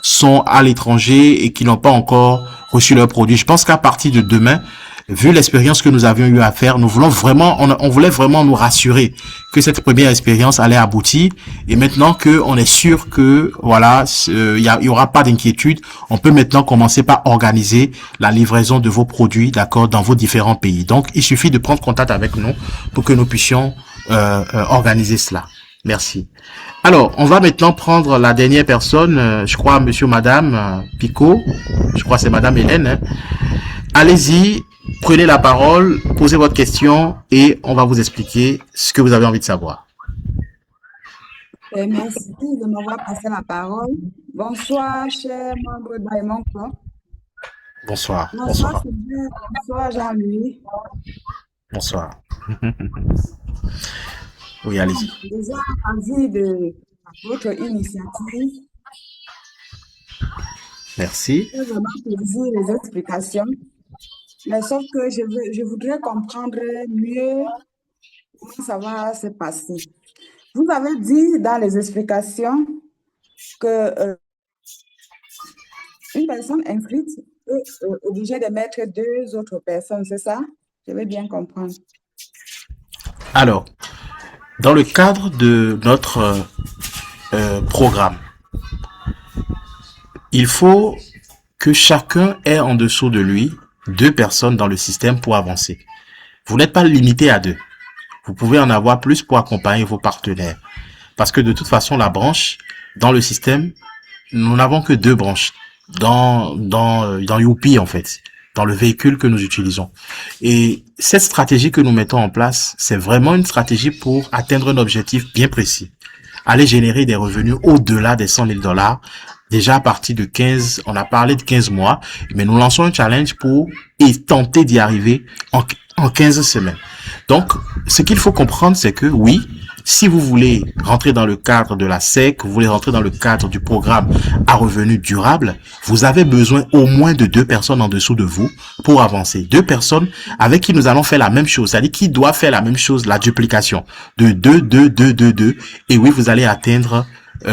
sont à l'étranger et qui n'ont pas encore reçu leurs produits. Je pense qu'à partir de demain, vu l'expérience que nous avions eu à faire, on voulait vraiment nous rassurer que cette première expérience allait aboutir. Et maintenant que on est sûr que voilà, il y aura pas d'inquiétude, on peut maintenant commencer par organiser la livraison de vos produits, d'accord, dans vos différents pays. Donc, il suffit de prendre contact avec nous pour que nous puissions organiser cela. Merci. Alors, on va maintenant prendre la dernière personne, je crois, monsieur, madame Picot, je crois que c'est madame Hélène. Hein. Allez-y, prenez la parole, posez votre question et on va vous expliquer ce que vous avez envie de savoir. Merci de m'avoir passé la parole. Bonsoir, chers membres d'Aimon Club. Bonsoir. Bonsoir, Bonsoir. Sylvain. Bonsoir, Jean-Louis. Bonsoir. Oui, allez-y. Déjà, envie de votre initiative. Merci. C'est vraiment plaisir les explications. Mais sauf que je voudrais comprendre mieux comment ça va se passer. Vous avez dit dans les explications que une personne inscrite est obligée de mettre 2 autres personnes, c'est ça? Je vais bien comprendre. Alors, dans le cadre de notre programme, il faut que chacun ait en dessous de lui 2 personnes dans le système pour avancer. Vous n'êtes pas limité à 2. Vous pouvez en avoir plus pour accompagner vos partenaires. Parce que de toute façon, la branche, dans le système, nous n'avons que 2 branches. Dans Youpi, en fait. Dans le véhicule que nous utilisons. Et cette stratégie que nous mettons en place, c'est vraiment une stratégie pour atteindre un objectif bien précis. Aller générer des revenus au-delà des 100 000 $. Déjà à partir de 15, on a parlé de 15 mois, mais nous lançons un challenge pour tenter d'y arriver en 15 semaines. Donc, ce qu'il faut comprendre, c'est que oui, si vous voulez rentrer dans le cadre de la SEC, vous voulez rentrer dans le cadre du programme à revenus durables, vous avez besoin au moins de 2 personnes en dessous de vous pour avancer. 2 personnes avec qui nous allons faire la même chose, c'est-à-dire qui doivent faire la même chose, la duplication de 2. Et oui, vous allez atteindre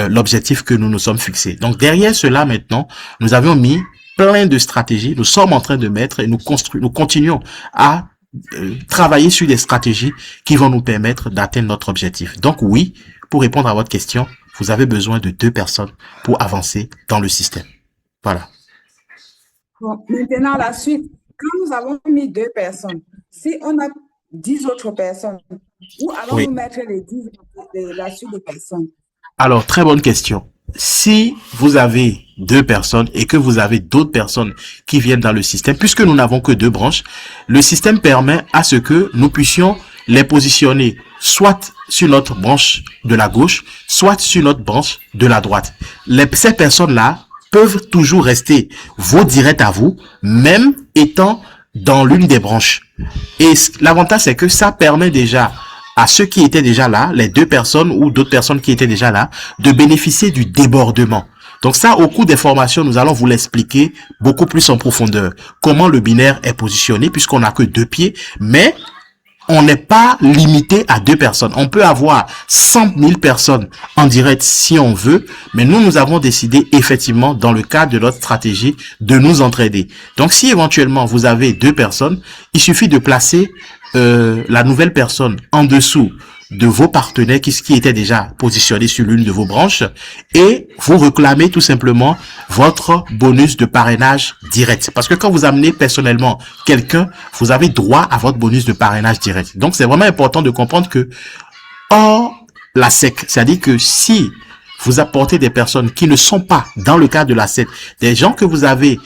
l'objectif que nous nous sommes fixés. Donc derrière cela maintenant, nous avions mis plein de stratégies, nous sommes en train de mettre et nous continuons à travailler sur des stratégies qui vont nous permettre d'atteindre notre objectif. Donc oui, pour répondre à votre question, vous avez besoin de 2 personnes pour avancer dans le système. Voilà. Bon, maintenant, la suite. Quand nous avons mis 2 personnes, si on a 10 autres personnes, où allons-nous mettre la suite des personnes? Alors, très bonne question. Si vous avez 2 personnes et que vous avez d'autres personnes qui viennent dans le système, puisque nous n'avons que 2 branches, le système permet à ce que nous puissions les positionner soit sur notre branche de la gauche, soit sur notre branche de la droite. Ces personnes-là peuvent toujours rester vos directs à vous, même étant dans l'une des branches. Et l'avantage, c'est que ça permet déjà à ceux qui étaient déjà là, les 2 personnes ou d'autres personnes qui étaient déjà là, de bénéficier du débordement. Donc ça, au cours des formations, nous allons vous l'expliquer beaucoup plus en profondeur. Comment le binaire est positionné, puisqu'on n'a que 2 pieds, mais on n'est pas limité à 2 personnes. On peut avoir 100 000 personnes en direct si on veut, mais nous avons décidé effectivement, dans le cadre de notre stratégie, de nous entraider. Donc si éventuellement vous avez 2 personnes, il suffit de placer la nouvelle personne en dessous de vos partenaires qui étaient déjà positionnés sur l'une de vos branches et vous réclamez tout simplement votre bonus de parrainage direct. Parce que quand vous amenez personnellement quelqu'un, vous avez droit à votre bonus de parrainage direct. Donc, c'est vraiment important de comprendre que hors la SEC, c'est-à-dire que si vous apportez des personnes qui ne sont pas dans le cadre de la SEC, des gens que vous avez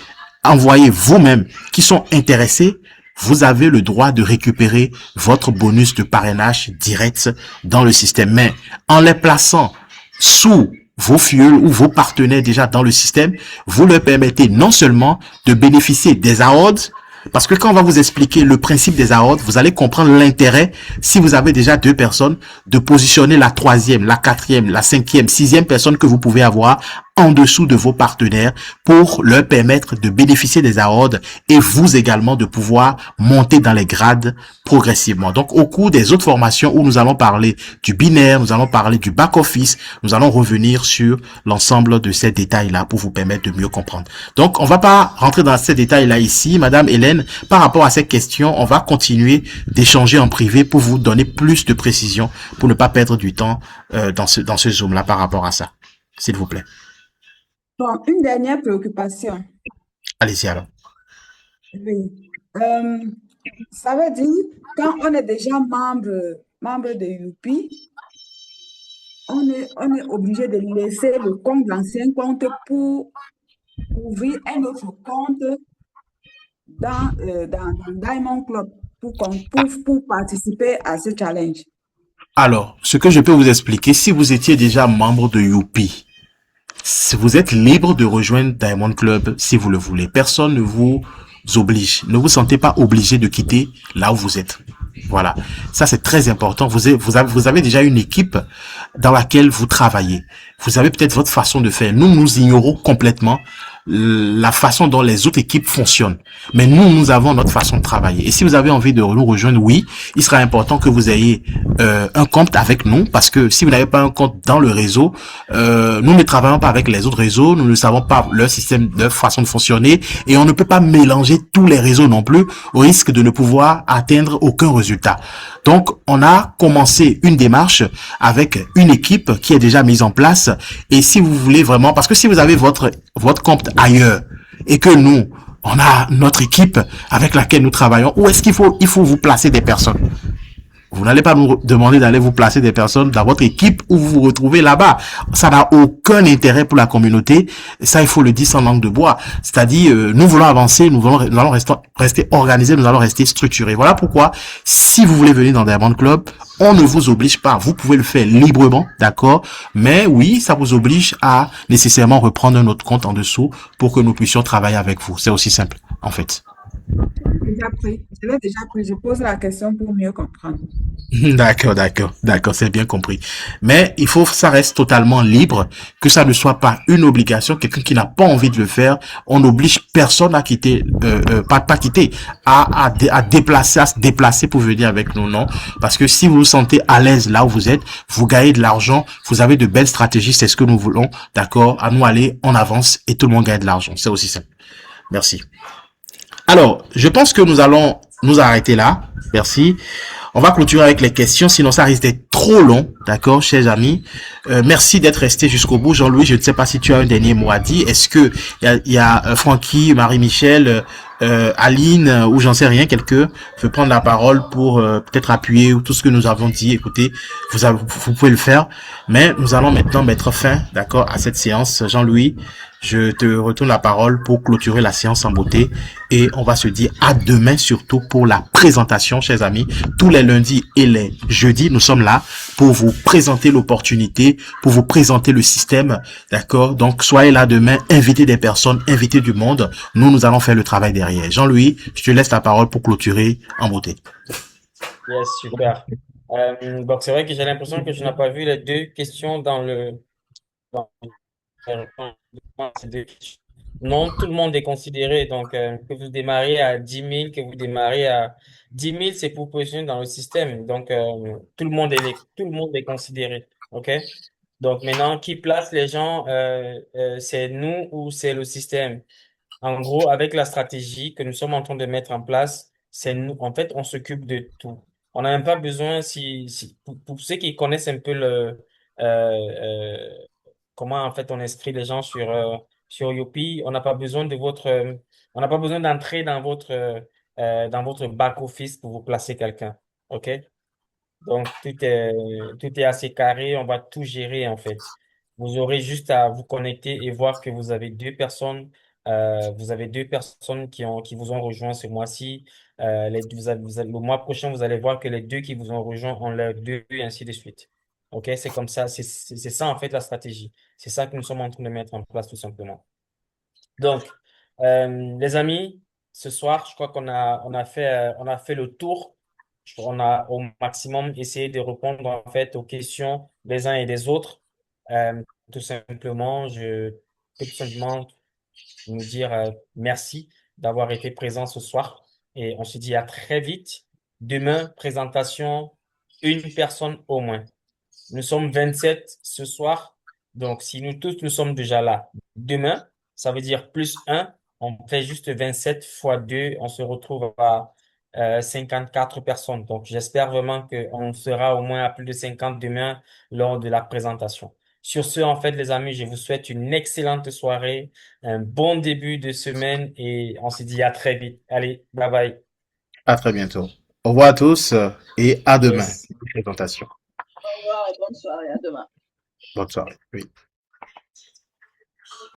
envoyés vous-même qui sont intéressés, vous avez le droit de récupérer votre bonus de parrainage direct dans le système. Mais en les plaçant sous vos fioles ou vos partenaires déjà dans le système, vous leur permettez non seulement de bénéficier des AOD, parce que quand on va vous expliquer le principe des AOD, vous allez comprendre l'intérêt, si vous avez déjà 2 personnes, de positionner la 3e, la 4e, la 5e, 6e personne que vous pouvez avoir en dessous de vos partenaires pour leur permettre de bénéficier des AOD et vous également de pouvoir monter dans les grades progressivement. Donc, au cours des autres formations où nous allons parler du binaire, nous allons parler du back-office, nous allons revenir sur l'ensemble de ces détails-là pour vous permettre de mieux comprendre. Donc, on va pas rentrer dans ces détails-là ici. Madame Hélène, par rapport à ces questions, on va continuer d'échanger en privé pour vous donner plus de précision pour ne pas perdre du temps dans ce Zoom-là par rapport à ça. S'il vous plaît. Bon, une dernière préoccupation. Allez-y alors. Oui. Ça veut dire, quand on est déjà membre de Youpi, on est obligé de laisser le compte, l'ancien compte, pour ouvrir un autre compte dans Diamond Club pour participer à ce challenge? Alors, ce que je peux vous expliquer, si vous étiez déjà membre de Youpi, si vous êtes libre de rejoindre Diamond Club si vous le voulez. Personne ne vous oblige. Ne vous sentez pas obligé de quitter là où vous êtes. Voilà. Ça, c'est très important. Vous avez déjà une équipe dans laquelle vous travaillez. Vous avez peut-être votre façon de faire. Nous ignorons complètement la façon dont les autres équipes fonctionnent. Mais nous avons notre façon de travailler. Et si vous avez envie de nous rejoindre, oui, il sera important que vous ayez un compte avec nous, parce que si vous n'avez pas un compte dans le réseau, nous ne travaillons pas avec les autres réseaux, nous ne savons pas leur système, leur façon de fonctionner, et on ne peut pas mélanger tous les réseaux non plus, au risque de ne pouvoir atteindre aucun résultat. Donc, on a commencé une démarche avec une équipe qui est déjà mise en place. Et si vous voulez vraiment, parce que si vous avez votre compte ailleurs et que nous, on a notre équipe avec laquelle nous travaillons, où est-ce qu'il faut vous placer des personnes? Vous n'allez pas nous demander d'aller vous placer des personnes dans votre équipe où vous vous retrouvez là-bas. Ça n'a aucun intérêt pour la communauté. Et ça, il faut le dire sans langue de bois. C'est-à-dire, nous voulons avancer, nous allons rester organisés, nous allons rester structurés. Voilà pourquoi, si vous voulez venir dans Diamond Club, on ne vous oblige pas. Vous pouvez le faire librement, d'accord? Mais oui, ça vous oblige à nécessairement reprendre un autre compte en dessous pour que nous puissions travailler avec vous. C'est aussi simple, en fait. Je l'ai déjà pris. Je pose la question pour mieux comprendre. D'accord, c'est bien compris. Mais il faut que ça reste totalement libre, que ça ne soit pas une obligation. Quelqu'un qui n'a pas envie de le faire, on n'oblige personne à quitter, pas quitter, à se déplacer pour venir avec nous, non. Parce que si vous vous sentez à l'aise là où vous êtes, vous gagnez de l'argent, vous avez de belles stratégies, c'est ce que nous voulons, d'accord. À nous aller en avance et tout le monde gagne de l'argent. C'est aussi simple. Merci. Alors, je pense que nous allons nous arrêter là. Merci. On va clôturer avec les questions, sinon ça risque d'être trop long, d'accord, chers amis. Merci d'être resté jusqu'au bout. Jean-Louis, je ne sais pas si tu as un dernier mot à dire. Est-ce que il y a Francky, Marie-Michel, Aline, ou j'en sais rien, quelqu'un veut prendre la parole pour peut-être appuyer tout ce que nous avons dit. Écoutez, vous pouvez le faire. Mais nous allons maintenant mettre fin, d'accord, à cette séance. Jean-Louis, je te retourne la parole pour clôturer la séance en beauté et on va se dire à demain surtout pour la présentation, chers amis. Tous les lundis et les jeudis, nous sommes là pour vous présenter l'opportunité, pour vous présenter le système, d'accord? Donc, soyez là demain, invitez des personnes, invitez du monde. Nous allons faire le travail derrière. Jean-Louis, je te laisse la parole pour clôturer en beauté. Yes, super. Donc, c'est vrai que j'ai l'impression que je n'ai pas vu les deux questions dans ces deux questions. Non, tout le monde est considéré. Donc, que vous démarrez à 10 000, que vous démarrez à 10 000, c'est pour positionner dans le système. Donc, tout le monde est considéré. OK? Donc, maintenant, qui place les gens, c'est nous ou c'est le système? En gros, avec la stratégie que nous sommes en train de mettre en place, c'est nous, en fait, on s'occupe de tout. On n'a même pas besoin, pour ceux qui connaissent un peu comment en fait on inscrit les gens sur Yopi, on n'a pas besoin d'entrer dans votre back office pour vous placer quelqu'un. OK? Donc, tout est assez carré, on va tout gérer en fait. Vous aurez juste à vous connecter et voir que vous avez deux personnes qui vous ont rejoint ce mois-ci. Le mois prochain, vous allez voir que les deux qui vous ont rejoint ont leurs deux, et ainsi de suite. OK? C'est comme ça, c'est ça en fait la stratégie. C'est ça que nous sommes en train de mettre en place tout simplement. Donc, les amis, ce soir, je crois on a fait le tour. On a au maximum essayé de répondre en fait aux questions des uns et des autres. Euh, tout simplement, je peux tout simplement nous dire merci d'avoir été présent ce soir et on se dit à très vite. Demain, présentation, une personne au moins. Nous sommes 27 ce soir, donc si nous tous nous sommes déjà là demain, ça veut dire plus un. On fait juste 27 fois 2, on se retrouve à 54 personnes. Donc j'espère vraiment qu'on sera au moins à plus de 50 demain lors de la présentation. Sur ce, en fait, les amis, je vous souhaite une excellente soirée, un bon début de semaine et on se dit à très vite. Allez, bye bye. À très bientôt. Au revoir à tous et à demain. Yes. Présentation. Au revoir et bonne soirée. À demain. Bonne soirée. Oui.